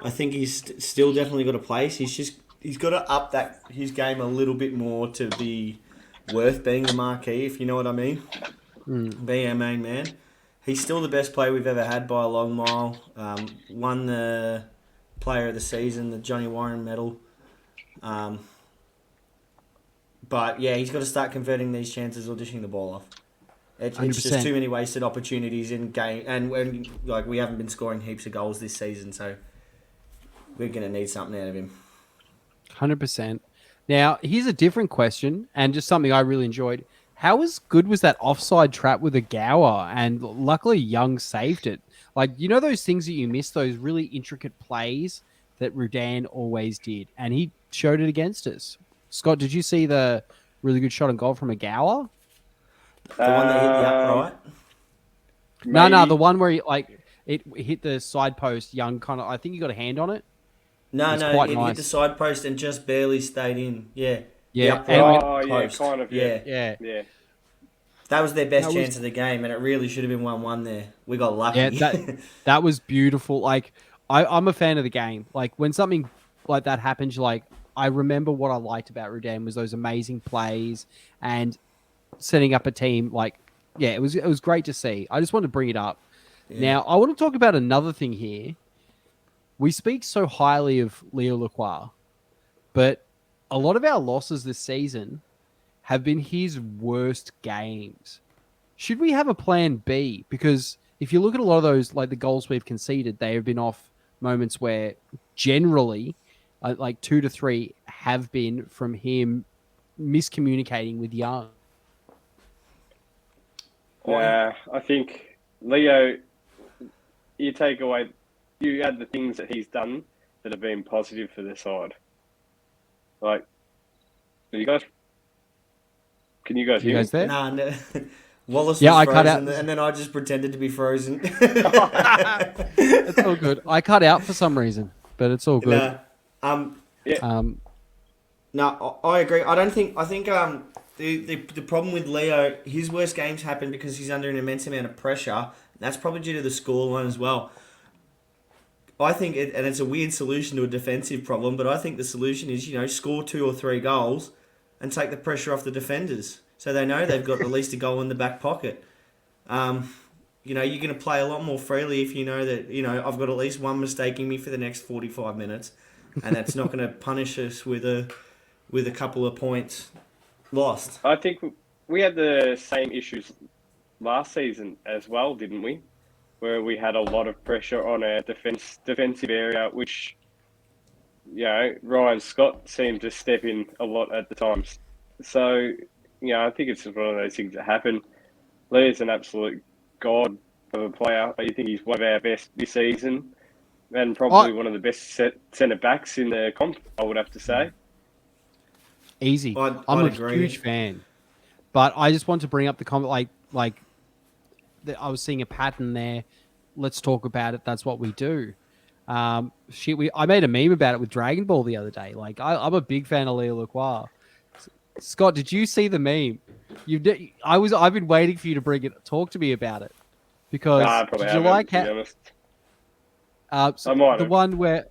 I think he's still definitely got a place. He's got to up his game a little bit more to be worth being the marquee, if you know what I mean. Being our main man. He's still the best player we've ever had by a long mile. Won the Player of the Season, the Johnny Warren medal. But yeah, he's got to start converting these chances or dishing the ball off. It's just too many wasted opportunities in game, and we haven't been scoring heaps of goals this season, so we're going to need something out of him. 100%. Now, here's a different question, and just something I really enjoyed. How good was that offside trap with AWAW? And luckily, Young saved it. Like, those things that you miss, those really intricate plays that Rudan always did, and he showed it against us. Scott, did you see the really good shot on goal from AWAW? The one that hit the upright? No, the one where it hit the side post. Young I think he got a hand on it. No, it hit the side post and just barely stayed in. Yeah. Yeah. Kind of. Yeah. That was their best chance of the game, and it really should have been 1-1 there. We got lucky. Yeah, that was beautiful. Like, I'm a fan of the game. Like, when something like that happens, I remember what I liked about Rudan was those amazing plays and setting up a team. It was great to see. I just wanted to bring it up. Yeah. Now, I want to talk about another thing here. We speak so highly of Leo Lacroix, but a lot of our losses this season have been his worst games. Should we have a plan B? Because if you look at a lot of those, the goals we've conceded, they have been off moments where generally, 2 to 3 have been from him miscommunicating with Young. I think, Leo, you add the things that he's done that have been positive for the side. Can you guys hear me? There? No. Wallace was frozen, and then I just pretended to be frozen. It's all good. I cut out for some reason, but it's all good. No, I agree. I think the problem with Leo, his worst games happen because he's under an immense amount of pressure. That's probably due to the scoreline as well. I think, and it's a weird solution to a defensive problem, but I think the solution is, score 2 or 3 goals and take the pressure off the defenders so they know they've got at least a goal in the back pocket. You're going to play a lot more freely if you know that, I've got at least one mistaking me for the next 45 minutes, and that's not going to punish us with a couple of points lost. I think we had the same issues last season as well, didn't we? Where we had a lot of pressure on our defensive area, which, Ryan Scott seemed to step in a lot at the times. So, I think it's just one of those things that happen. Lee's an absolute god of a player. I think he's one of our best this season, and probably one of the best centre backs in the comp, I would have to say. Easy. I'm a huge fan, but I just want to bring up the comment, I was seeing a pattern there. Let's talk about it. That's what we do. I made a meme about it with Dragon Ball the other day. Like I'm a big fan of Leo Lacroix. Scott, did you see the meme? I've been waiting for you to bring it. Talk to me about it because I probably did you haven't, like to be honest. so I might the have. one where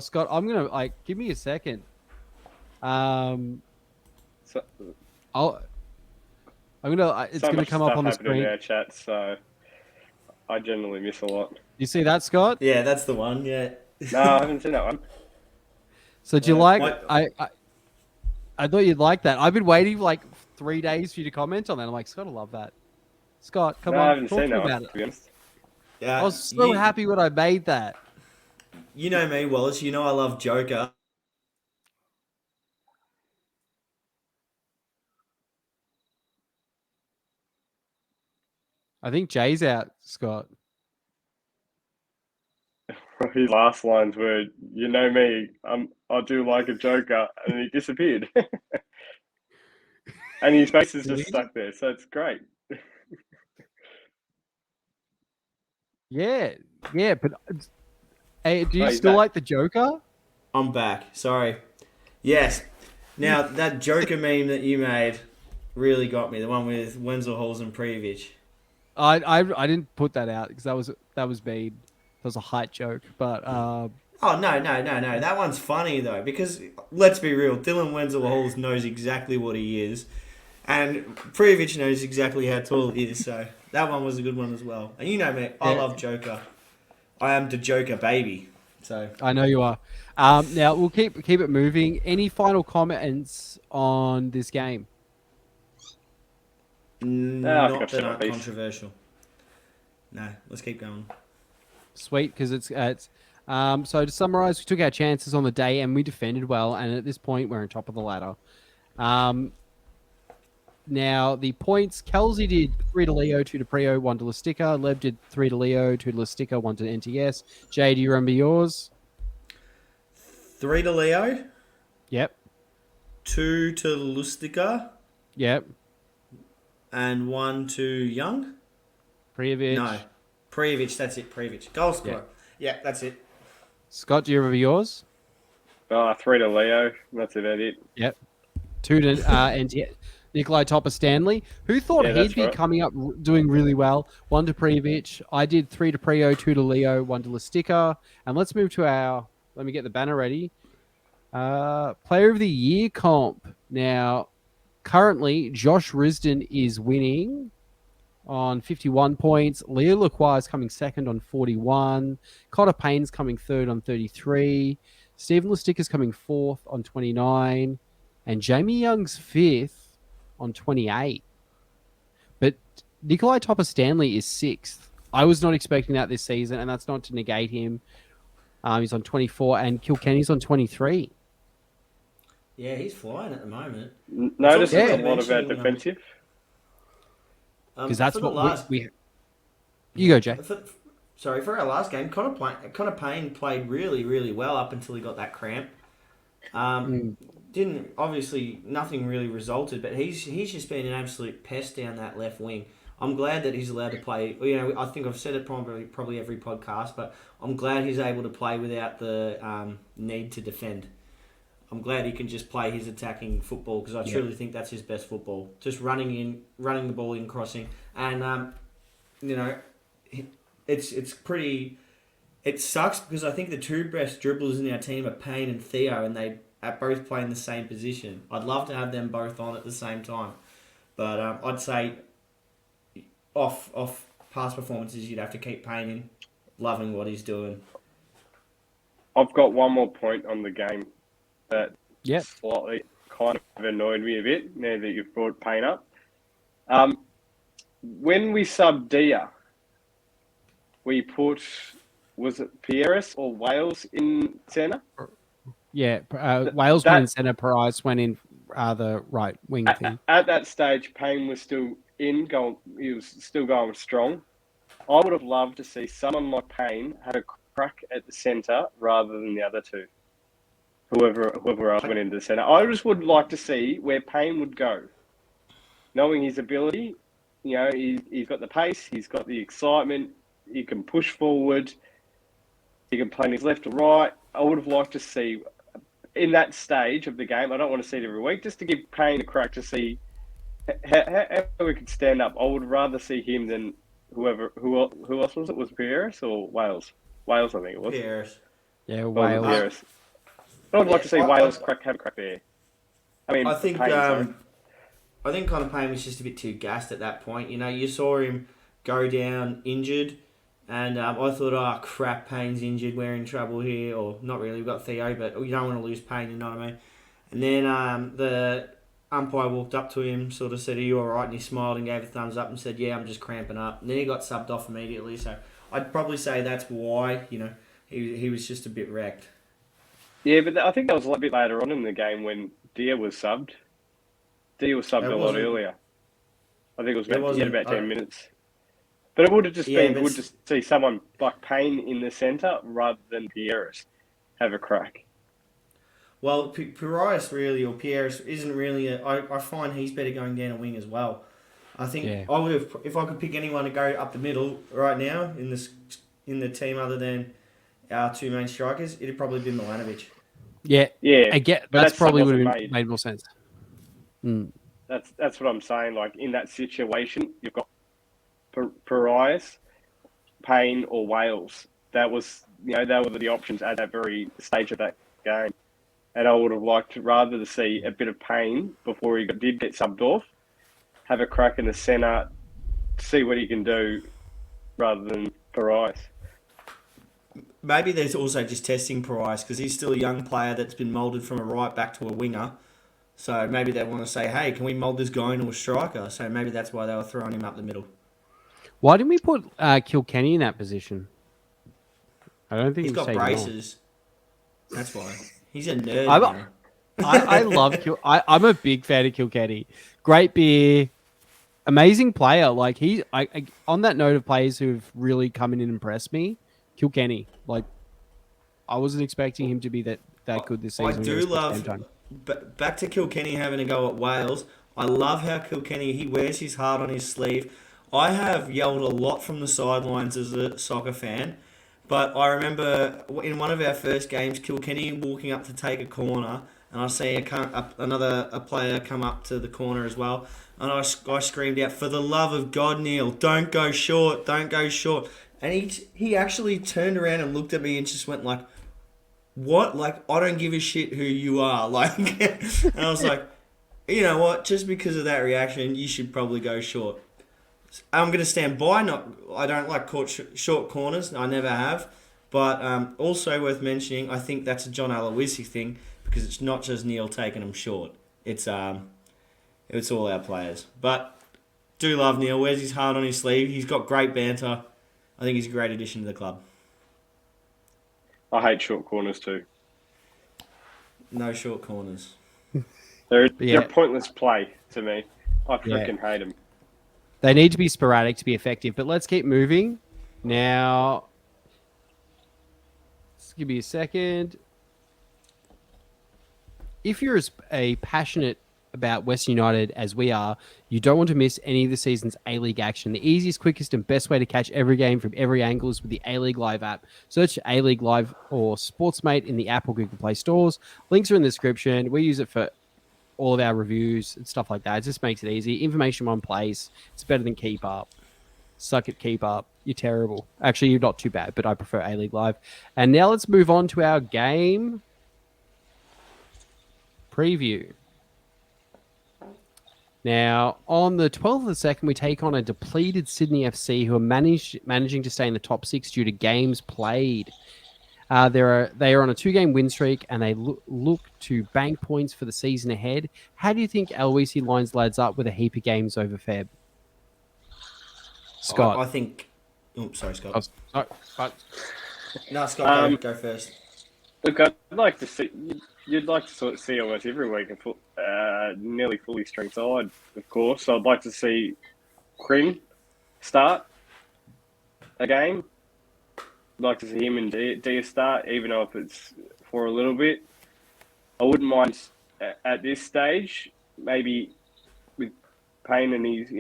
Scott, I'm gonna give me a second. I'm gonna it's So gonna much come up stuff on the happening in screen. our chat, so I generally miss a lot. You see that, Scott? Yeah, that's the one. Yeah. No, I haven't seen that one. So do you like? What? I thought you'd like that. I've been waiting like 3 days for you to comment on that. I'm like, Scott, I love that. Scott, come No, I on, haven't talk seen to me that one, about to it. be honest. I was so happy when I made that. You know me, Wallace. You know I love Joker. I think Jay's out, Scott. His last lines were, "You know me, I do like a Joker," and then he disappeared. And his face is just stuck there, so it's great. Yeah, but hey, do you Oh, he's still back. like the Joker? I'm back. Sorry. Yes. Now that Joker meme that you made really got me. The one with Wenzel, Halls, and Previch. I didn't put that out because that was mean. That was a height joke, but Oh no. That one's funny though because let's be real. Dylan Wenzel Halls knows exactly what he is, and Previch knows exactly how tall he is. So that one was a good one as well. And you know me, I love Joker. I am the Joker baby. So I know you are. Now we'll keep it moving. Any final comments on this game? Not that aren't controversial. No, let's keep going. Sweet, because it's so to summarize, we took our chances on the day and we defended well, and at this point we're on top of the ladder. Now the points, Kelsey did 3 to Leo, 2 to Prio, 1 to Lastica. Lev did 3 to Leo, 2 to Lastica, 1 to NTS. Jay, do you remember yours? 3 to Leo. Yep. 2 to Lustica. Yep. And 1 to Young. Prijovic. No. Prijovic, that's it. Prijovic. Goal scorer. Yeah, that's it. Scott, do you remember yours? 3 to Leo. That's about it. Yep. 2 to NTS. Nikolai Topper-Stanley, who thought he'd be coming up doing really well. 1 to Prijovic. I did 3 to Prio, 2 to Leo, 1 to Lastica. And let's move to let me get the banner ready. Player of the Year comp. Now, currently, Josh Risdon is winning on 51 points. Leo Lacroix is coming second on 41. Connor Payne's coming third on 33. Stephen Lasticka's coming fourth on 29. And Jamie Young's fifth on 28. But Nikolai Topper-Stanley is sixth. I was not expecting that this season, and that's not to negate him. He's on 24, and Kilkenny's on 23. Yeah, he's flying at the moment. Notice a lot of our defensive. Because that's what we... You go, Jay. For our last game, Connor Payne played really, really well up until he got that cramp. Nothing really resulted, but he's just been an absolute pest down that left wing. I'm glad that he's allowed to play. You know, I think I've said it probably every podcast, but I'm glad he's able to play without the need to defend. I'm glad he can just play his attacking football because I truly think that's his best football. Just running the ball in, crossing, and it's pretty. It sucks because I think the two best dribblers in our team are Payne and Theo, and they are both playing the same position. I'd love to have them both on at the same time, but I'd say off past performances, you'd have to keep Payne in. Loving what he's doing. I've got one more point on the game that slightly kind of annoyed me a bit now that you've brought Payne up. When we subbed Dia, we put, was it Pieris or Wales in centre? Yeah, Wales went in centre, Price went in the right wing thing. At that stage, Payne was still he was still going strong. I would have loved to see someone like Payne have a crack at the centre rather than the other two. Whoever else went into the centre. I just would like to see where Payne would go. Knowing his ability, he's got the pace, he's got the excitement, he can push forward, he can play on his left or right. I would have liked to see in that stage of the game. I don't want to see it every week, just to give Payne a crack to see how we could stand up. I would rather see him than who else was it? Was it Pieris or Wales? Wales, I think it was. Pieris. Yeah, Wales. Wales. I would like to see Wales have a crack there. I think Payne, sorry. I think Connor Payne was just a bit too gassed at that point. You saw him go down injured, and I thought, oh crap, Payne's injured, we're in trouble here. Or not really, we've got Theo, but you don't want to lose Payne, you know what I mean? And then the umpire walked up to him, sort of said, "Are you all right?" And he smiled and gave a thumbs up and said, "Yeah, I'm just cramping up." And then he got subbed off immediately. So I'd probably say that's why, he was just a bit wrecked. Yeah, but I think that was a bit later on in the game when Dia was subbed. Dia was subbed a lot earlier. I think it was about 10 minutes. But it would have just been good to see someone like Payne in the centre rather than Pieris have a crack. Well, Pieris really, or Pieris, isn't really I find he's better going down a wing as well. I think I would have, if I could pick anyone to go up the middle right now in the team other than our two main strikers, it'd probably be Milanovic. Yeah. I get that's probably would have made more sense. That's what I'm saying. Like in that situation, you've got Parias, Payne, or Wales. That was they were the options at that very stage of that game. And I would have liked rather to see a bit of Payne before he did get subbed off, have a crack in the centre, see what he can do, rather than Parias. Maybe there's also just testing Parias because he's still a young player that's been moulded from a right back to a winger. So maybe they want to say, hey, can we mould this guy into a striker? So maybe that's why they were throwing him up the middle. Why didn't we put Kilkenny in that position? I don't think he's got braces. That's why. He's a nerd. I love I'm a big fan of Kilkenny. Great beer, amazing player. Like on that note of players who've really come in and impressed me, Kilkenny. Like I wasn't expecting him to be that good this season. I do love. But back to Kilkenny having a go at Wales. I love how Kilkenny he wears his heart on his sleeve. I have yelled a lot from the sidelines as a soccer fan. But I remember in one of our first games, Kilkenny walking up to take a corner, and I see a player come up to the corner as well, and I screamed out, "For the love of God, Neil, don't go short, don't go short." And he actually turned around and looked at me and just went like, "What? Like, I don't give a shit who you are." Like, and I was like, you know what? Just because of that reaction, you should probably go short. I'm going to stand by. I don't like short corners. I never have. But also worth mentioning, I think that's a John Aloisi thing because it's not just Neil taking them short. It's all our players. But do love Neil. Wears his heart on his sleeve. He's got great banter. I think he's a great addition to the club. I hate short corners too. No short corners. They're a pointless play to me. I freaking hate them. They need to be sporadic to be effective, but let's keep moving. Now, just give me a second. If you're as passionate about Western United as we are, you don't want to miss any of the season's A-League action. The easiest, quickest, and best way to catch every game from every angle is with the A-League Live app. Search A-League Live or Sportsmate in the App or Google Play stores. Links are in the description. We use it for all of our reviews and stuff like that. It just makes it easy. Information in one place. It's better than Keep Up. Suck it, Keep Up. You're terrible. Actually, you're not too bad, but I prefer A-League Live. And now let's move on to our game preview. Now, on the 12th of the 2nd, we take on a depleted Sydney FC who are managing to stay in the top 6 due to games played. They are on a 2-game win streak and they look to bank points for the season ahead. How do you think Aloisi lines lads up with a heap of games over Feb? Scott. I think... Oh, sorry, Scott. No, Scott, go first. Look, I'd like to see... You'd like to sort of see almost every week a nearly fully strength side, of course. So I'd like to see Krim start a game. I'd like to see him and Dia start, even though if it's for a little bit. I wouldn't mind at this stage, maybe with Payne and his,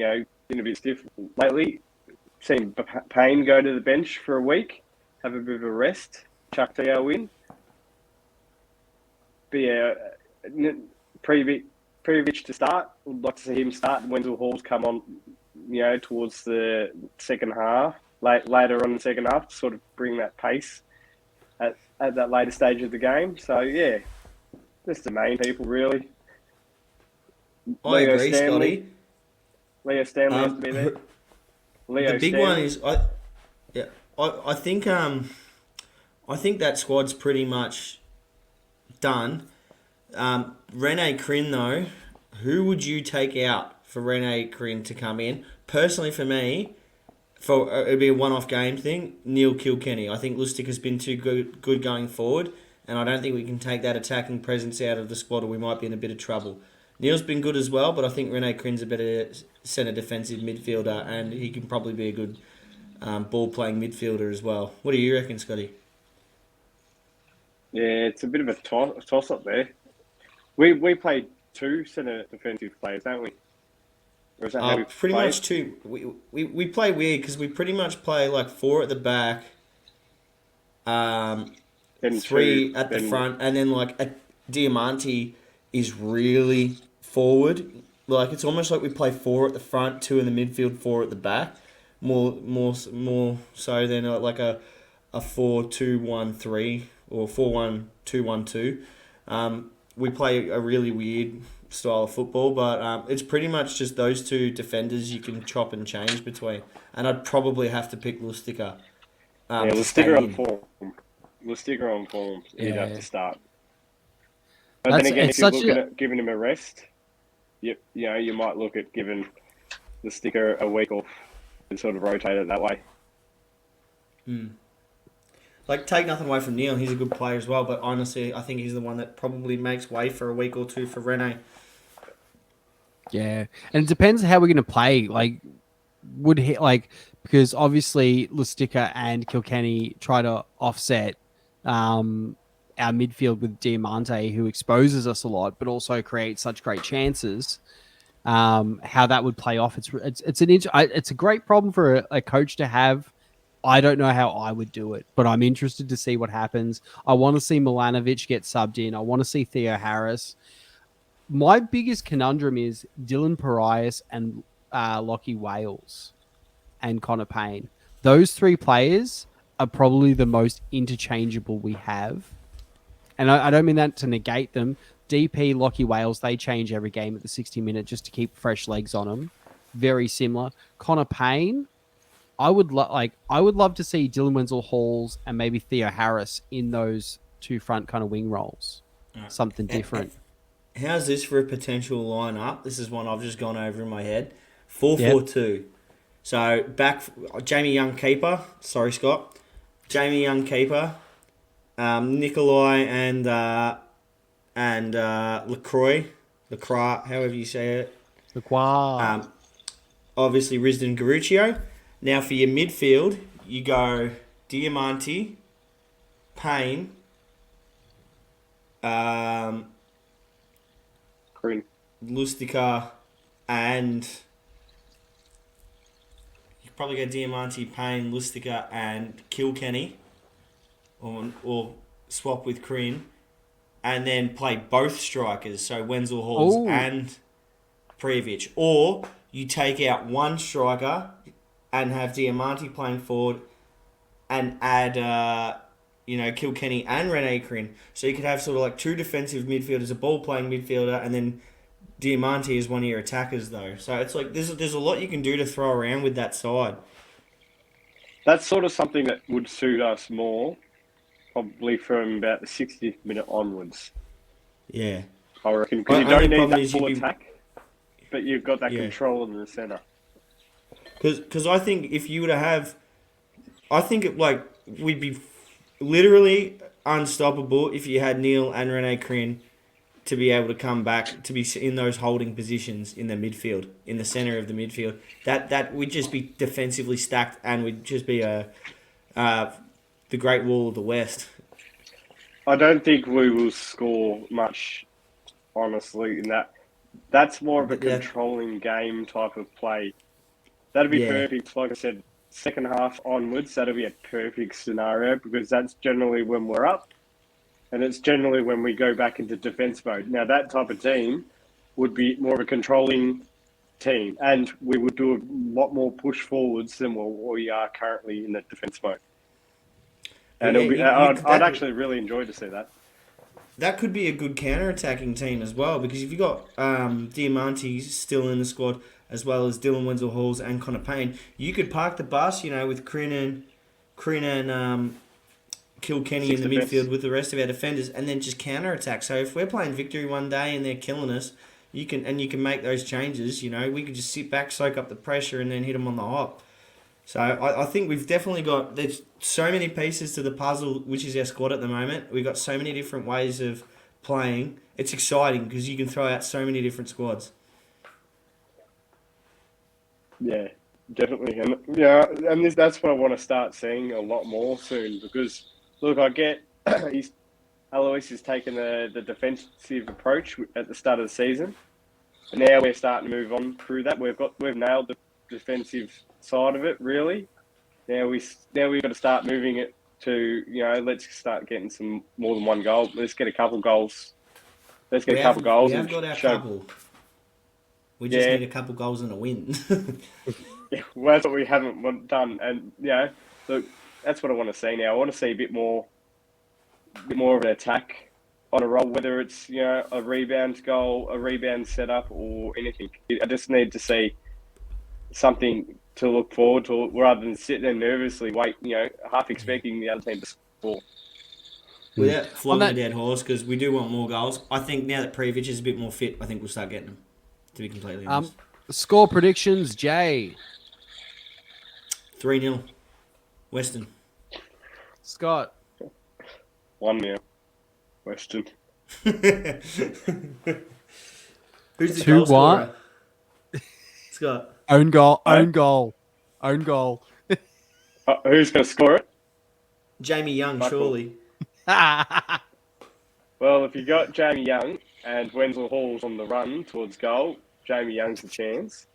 been a bit stiff lately. Seen Payne go to the bench for a week, have a bit of a rest, chuck Theo in. But yeah, Previc to start. Would like to see him start. Wenzel Hall's come on, towards the second half, later on in the second half, to sort of bring that pace at that later stage of the game. So yeah, that's the main people really. I agree, Scotty. Leo Stanley has to be there. The big one is I think that squad's pretty much done. Rene Krhin though, who would you take out for Rene Krhin to come in? Personally, for me, it'd be a one-off game thing. Neil Kilkenny. I think Lustica's been too good going forward, and I don't think we can take that attacking presence out of the squad, or we might be in a bit of trouble. Neil's been good as well, but I think Rene Krin's a better centre defensive midfielder, and he can probably be a good ball-playing midfielder as well. What do you reckon, Scotty? Yeah, it's a bit of a toss-up there. We play two centre defensive players, don't we? Or is that how we pretty play? Much two. We play weird because we pretty much play like four at the back, three at the front, and then like a Diamante is really forward. Like it's almost like we play four at the front, two in the midfield, four at the back. More so than like a 4-2-1-3 or 4-1-2-1-2. We play a really weird style of football, but it's pretty much just those two defenders you can chop and change between. And I'd probably have to pick Lustica. Lustica on form. Lustica on form. He'd have to start. But then again, if you're looking at giving him a rest, you might look at giving Lustica a week off and sort of rotate it that way. Like, take nothing away from Neil. He's a good player as well, but honestly, I think he's the one that probably makes way for a week or two for Rene. Yeah, and it depends how we're going to play. Like, because obviously Lustica and Kilkenny try to offset our midfield with Diamante, who exposes us a lot, but also creates such great chances. How that would play off, it's a great problem for a coach to have. I don't know how I would do it, but I'm interested to see what happens. I want to see Milanovic get subbed in. I want to see Theo Harris. My biggest conundrum is Dylan Parias and Lockie Wales and Connor Payne. Those three players are probably the most interchangeable we have. And I don't mean that to negate them. DP, Lockie Wales, they change every game at the 60-minute just to keep fresh legs on them. Very similar. Connor Payne, I would love to see Dylan Wenzel Halls and maybe Theo Harris in those two front kind of wing roles. Something different. How's this for a potential lineup? This is one I've just gone over in my head. 4-4-2. So back Jamie Young keeper. Sorry, Scott. Jamie Young keeper. Nikolai and Lacroix, however you say it. Lacroix. Obviously Risden Garuccio. Now for your midfield, you go Diamante, Payne, Lustica, and you probably go Diamante, Payne, Lustica, and Kilkenny, or swap with Krhin, and then play both strikers, so Wenzel Halls and Previc. Or you take out one striker and have Diamante playing forward and add, Kilkenny and Rene Krhin. So you could have sort of like two defensive midfielders, a ball-playing midfielder, and then Diamante is one of your attackers, though. So it's like there's a lot you can do to throw around with that side. That's sort of something that would suit us more, probably from about the 60th minute onwards. Yeah. I reckon, because you don't need that full attack, but you've got that control in the centre. Because I think if you were to have... I think we'd be literally unstoppable if you had Neil and Rene Krhin to be able to come back, to be in those holding positions in the midfield, in the centre of the midfield. That would just be defensively stacked and would just be the Great Wall of the West. I don't think we will score much, honestly, in that. That's more of a controlling game type of play. That'd be perfect. Like I said, second half onwards, that'd be a perfect scenario because that's generally when we're up, and it's generally when we go back into defence mode. Now, that type of team would be more of a controlling team, and we would do a lot more push forwards than we are currently in the defence mode. And I'd actually really enjoy to see that. That could be a good counter-attacking team as well, because if you've got Diamante still in the squad, as well as Dylan Wenzel-Halls and Connor Payne, you could park the bus, with Crin and Kilkenny in the midfield with the rest of our defenders, and then just counter-attack. So if we're playing victory one day and they're killing us, you can make those changes. We could just sit back, soak up the pressure, and then hit them on the hop. So I think we've definitely got... There's so many pieces to the puzzle, which is our squad at the moment. We've got so many different ways of playing. It's exciting because you can throw out so many different squads. Yeah, definitely. And that's what I want to start seeing a lot more soon because, look, I get Alois has taken the defensive approach at the start of the season. But now we're starting to move on through that. We've nailed the defensive side of it, really. Now we've got to start moving it to, let's start getting some more than one goal. Let's get a couple goals. Let's get a couple goals. We have got our couple. We just need a couple goals and a win. Yeah, well, that's what we haven't done. And, look, that's what I want to see now. I want to see a bit more of an attack on a roll, whether it's, a rebound goal, a rebound setup, or anything. I just need to see something to look forward to rather than sit there nervously, wait, half expecting the other team to score. Without flogging a dead horse, because we do want more goals. I think now that Previc is a bit more fit, I think we'll start getting them, to be completely honest. Score predictions, Jay. 3-0. Western. Scott. 1-0. Western. Who's the 2-1. Scott. Own goal. Who's going to score it? Jamie Young, surely. Well, if you got Jamie Young and Wenzel-Halls on the run towards goal, Jamie Young's the chance.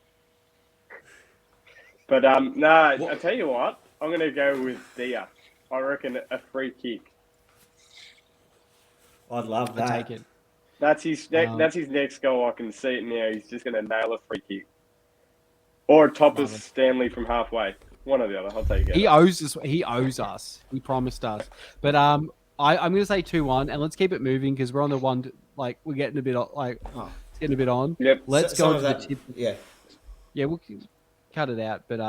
But, I tell you what, I'm going to go with Dia. I reckon a free kick. I'd love that. I'll take it. That's his next goal. I can see it now. He's just going to nail a free kick. Or Toppers Stanley from halfway. One or the other. I'll take it. He owes us. He promised us. But I'm going to say 2-1, and let's keep it moving because we're on the one. We're getting a bit it's getting a bit on. Yep. Let's go to the tip. Yeah. Yeah, we'll cut it out. But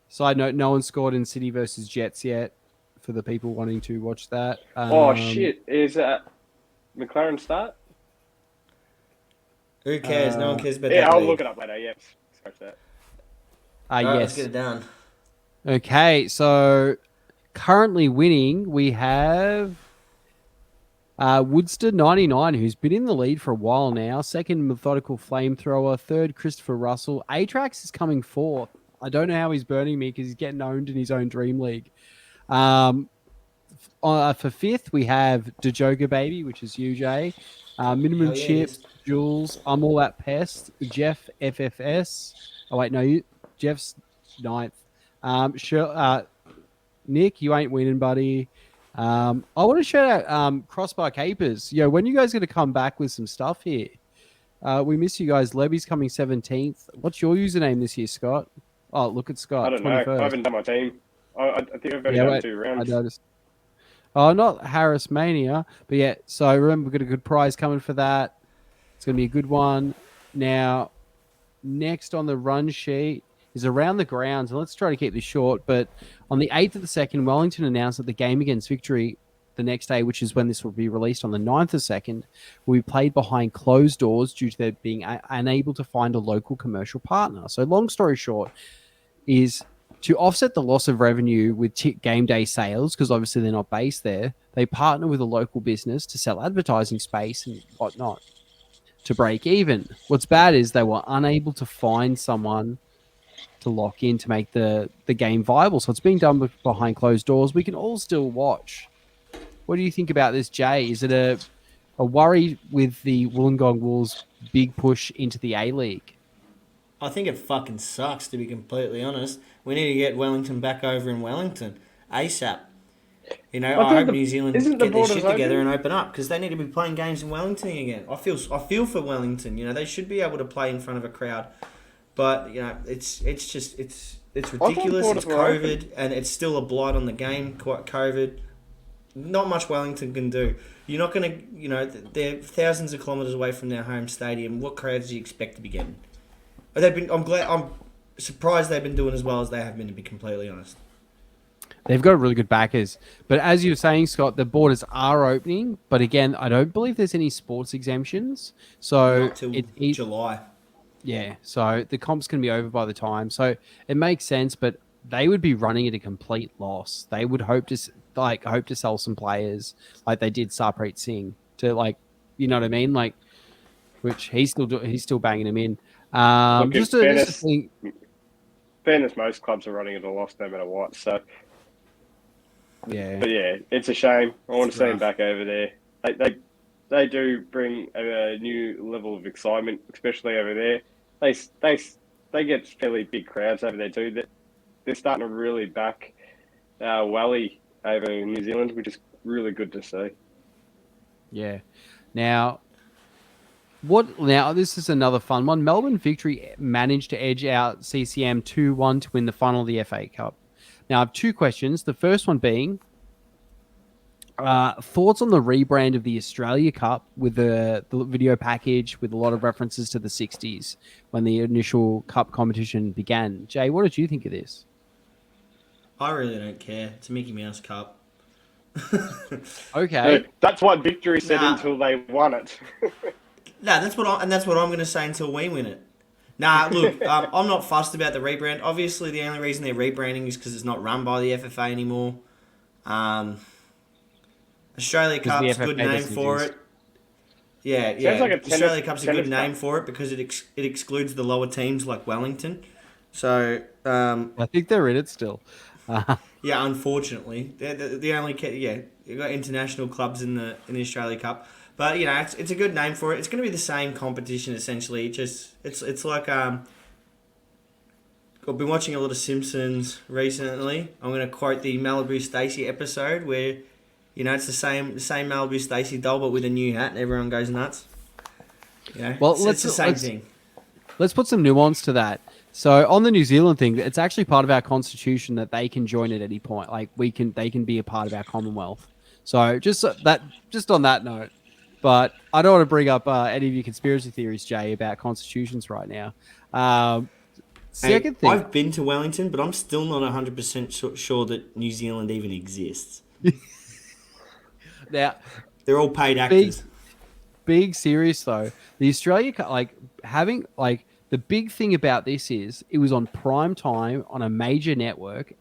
side note: no one scored in City versus Jets yet. For the people wanting to watch that. Oh shit! Is McLaren start? Who cares? No one cares about that. Yeah, I'll look it up later. Yep. Scratch that. Right, yes. let's get it done. Okay, so currently winning, we have Woodster 99, who's been in the lead for a while now. Second, Methodical Flamethrower. Third, Christopher Russell. Atrax is coming fourth. I don't know how he's burning me because he's getting owned in his own Dream League. For fifth, we have Dejoga Baby, which is UJ. Minimum Chips, Jules. I'm All That Pest. Jeff FFS. Oh, wait, no, Jeff's ninth. Nick, you ain't winning, buddy. I want to shout out Crossbar Capers. Yo, when you guys going to come back with some stuff here? We miss you guys. Levy's coming 17th. What's your username this year, Scott? Oh, look at Scott. I don't know. 21st. I haven't done my team. I think I've only done 2 rounds. I noticed. Oh, not Harris Mania, but yeah. So remember, we've got a good prize coming for that. It's going to be a good one. Now, next on the run sheet is Around the Grounds, and let's try to keep this short. But on the 8th of the 2nd, Wellington announced that the game against Victory the next day, which is when this will be released on the 9th of 2nd, will be played behind closed doors due to their being unable to find a local commercial partner. So long story short is to offset the loss of revenue with game day sales, because obviously they're not based there, they partner with a local business to sell advertising space and whatnot to break even. What's bad is they were unable to find someone to lock in to make the game viable. So it's being done behind closed doors. We can all still watch. What do you think about this, Jay? Is it a worry with the Wollongong Wolves' big push into the A-League? I think it fucking sucks, to be completely honest. We need to get Wellington back over in Wellington ASAP. You know, I hope New Zealand get their shit together and open up, because they need to be playing games in Wellington again. I feel for Wellington. You know, they should be able to play in front of a crowd, but you know, it's ridiculous. It's COVID, and it's still a blight on the game. COVID, not much Wellington can do. You're not going to, you know, they're thousands of kilometres away from their home stadium. What crowds do you expect to be getting? I'm surprised they've been doing as well as they have been, to be completely honest. They've got really good backers. But as you were saying, Scott, the borders are opening. But again, I don't believe there's any sports exemptions. So not till July. Yeah, so the comp's going to be over by the time. So it makes sense, but they would be running at a complete loss. They would hope to sell some players like they did Sarpreet Singh to, like, you know what I mean? Like, which he's still banging them in. Fairness, most clubs are running at a loss no matter what. So, yeah, but yeah, it's a shame. I want to see him back over there. They do bring a new level of excitement, especially over there. They get fairly big crowds over there too. They're starting to really back Wally over in New Zealand, which is really good to see. Yeah. Now, this is another fun one. Melbourne Victory managed to edge out CCM 2-1 to win the final of the FA Cup. Now, I have two questions. The first one being, thoughts on the rebrand of the Australia Cup with the video package with a lot of references to the 60s when the initial cup competition began. Jay, what did you think of this? I really don't care. It's a Mickey Mouse Cup. Okay. That's what Victory said until they won it. That's what I'm going to say until we win it. Nah, look, I'm not fussed about the rebrand. Obviously, the only reason they're rebranding is because it's not run by the FFA anymore. Australia Cup's a good name for it. Yeah. Australia Cup's a good name for it because it excludes the lower teams like Wellington. So I think they're in it still. Yeah, unfortunately, they're the only you've got international clubs in the Australia Cup. But you know, it's a good name for it. It's going to be the same competition essentially. It's like I've been watching a lot of Simpsons recently. I'm going to quote the Malibu Stacy episode where, you know, it's the same Malibu Stacy doll but with a new hat and everyone goes nuts. You know, well, it's the same thing. Let's put some nuance to that. So on the New Zealand thing, it's actually part of our constitution that they can join at any point. Like they can be a part of our Commonwealth. So just on that note. But I don't want to bring up any of your conspiracy theories, Jay, about constitutions right now. Second thing, I've been to Wellington, but I'm still not 100% sure that New Zealand even exists. Now, they're all paid actors. Big serious though. The Australia, the big thing about this is it was on prime time on a major network.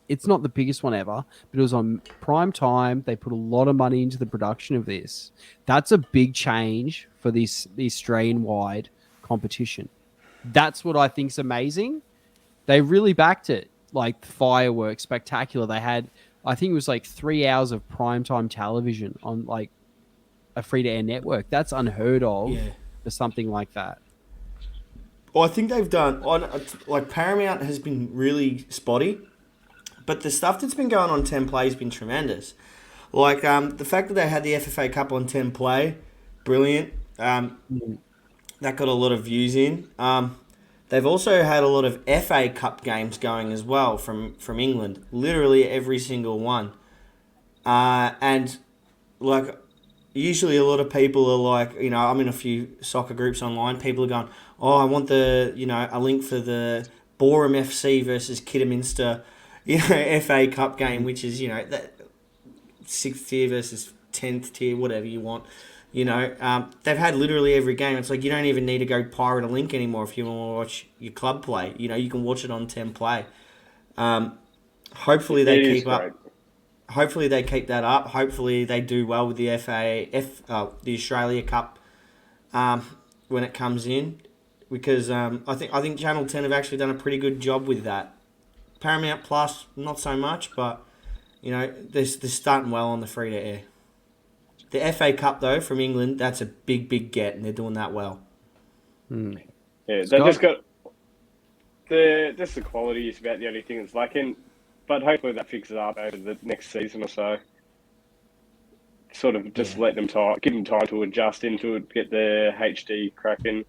It's not the biggest one ever, but it was on prime time. They put a lot of money into the production of this. That's a big change for the Australian-wide competition. That's what I think is amazing. They really backed it. Like fireworks, spectacular. They had, I think it was like 3 hours of primetime television on like a free-to-air network. That's unheard of for something like that. Well, I think they've done, like Paramount has been really spotty. But the stuff that's been going on 10 Play has been tremendous. Like the fact that they had the FFA Cup on 10 Play, brilliant. That got a lot of views in. They've also had a lot of FA Cup games going as well from England. Literally every single one. And like usually a lot of people are like, you know, I'm in a few soccer groups online. People are going, oh, I want a link for the Boreham FC versus Kidderminster, FA Cup game, which is, that 6th tier versus 10th tier, whatever you want. They've had literally every game. It's like you don't even need to go pirate a link anymore if you want to watch your club play. You can watch it on 10 Play. Hopefully they keep up. Hopefully they keep that up. Hopefully they do well with the the Australia Cup when it comes in, because I think Channel 10 have actually done a pretty good job with that. Paramount Plus, not so much, but they're starting well on the free to air. The FA Cup though from England, that's a big get, and they're doing that well. Yeah, they just got just the quality is about the only thing that's lacking. But hopefully that fixes up over the next season or so. Sort of just let them give them time to adjust into it, get the HD cracking.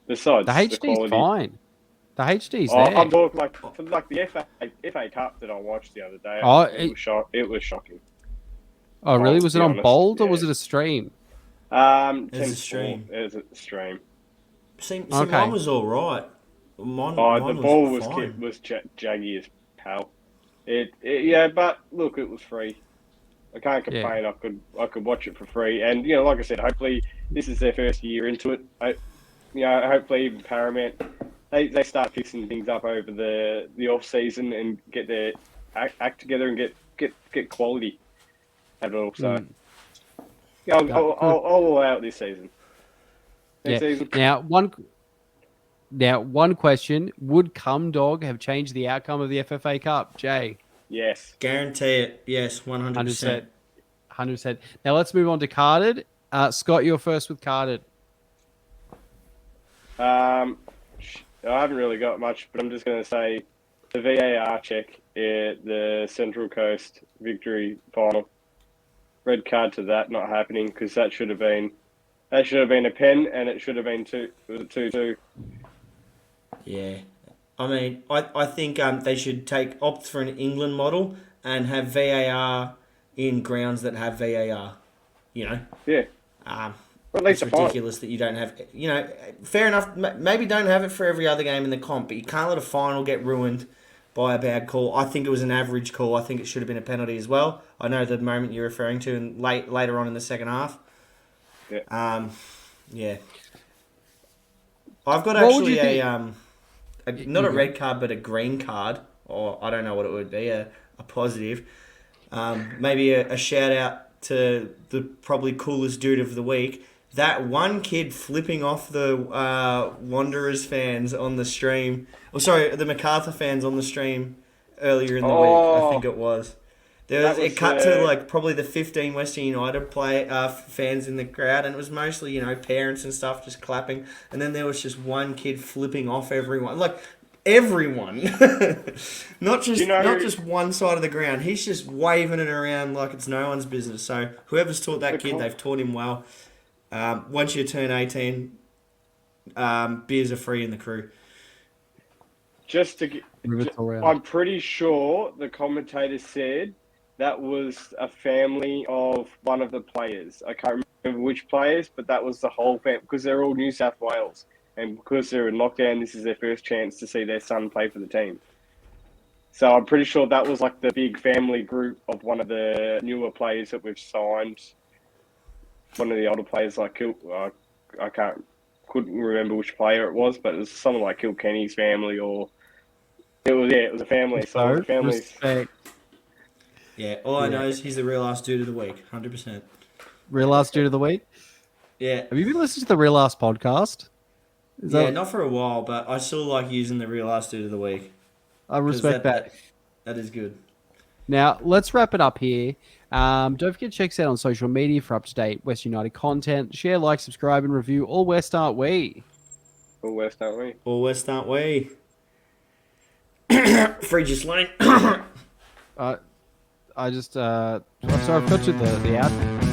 Besides, The HD's quality. fine. The HD's there. I'm talking like the FA Cup that I watched the other day. It was shocking. Oh, really? Was it on honest, Bold or yeah. was it a stream? As a stream. As a stream. See, Okay. mine was all right. Mine The ball was fine. jaggy as hell. Yeah, but look, it was free. I can't complain. Yeah. I could watch it for free, and like I said, hopefully this is their first year into it. Hopefully even Paramount they start fixing things up over the off season and get their act together and get quality at it all. So I'll allow it this season. Next season. Now, one question: would Cum Dog have changed the outcome of the FFA Cup, Jay? Yes. Guarantee it. Yes, 100%. 100%. Now let's move on to carded. Scott, you're first with carded. I haven't really got much, but I'm just going to say the VAR check at the Central Coast victory final. Red card to that not happening because that should have been a pen and it should have been 2-2. Yeah. I mean, I think they should opt for an England model and have VAR in grounds that have VAR. Yeah. At least it's ridiculous that you don't have. Fair enough. Maybe don't have it for every other game in the comp, but you can't let a final get ruined by a bad call. I think it was an average call. I think it should have been a penalty as well. I know the moment you're referring to, and later on in the second half. Yeah. Yeah. I've got actually not a red card, but a green card, or I don't know what it would be, a positive. Maybe a shout out to the probably coolest dude of the week. That one kid flipping off the Wanderers fans on the stream. The MacArthur fans on the stream earlier in the week, I think it was. It cut to probably the 15 Western United fans in the crowd, and it was mostly parents and stuff just clapping, and then there was just one kid flipping off everyone, everyone, not just one side of the ground. He's just waving it around like it's no one's business. So whoever's taught that kid, they've taught him well. Once you turn 18, beers are free in the crew. I'm pretty sure the commentator said that was a family of one of the players. I can't remember which players, but that was the whole family because they're all New South Wales. And because they're in lockdown, this is their first chance to see their son play for the team. So I'm pretty sure that was the big family group of one of the newer players that we've signed. One of the older players couldn't remember which player it was, but it was someone like Kilkenny's family or it was a family. So families. Respect. Yeah, all I know is he's the real ass dude of the week, 100%. Real ass dude of the week? Yeah. Have you been listening to the Real Ass podcast? Not for a while, but I still like using the real ass dude of the week. I respect that. That is good. Now, let's wrap it up here. Don't forget to check us out on social media for up-to-date West United content. Share, like, subscribe, and review. All West, aren't we? All West, aren't we? All West, aren't we? Fridge Lane. I'm sorry, I've got you the outfit.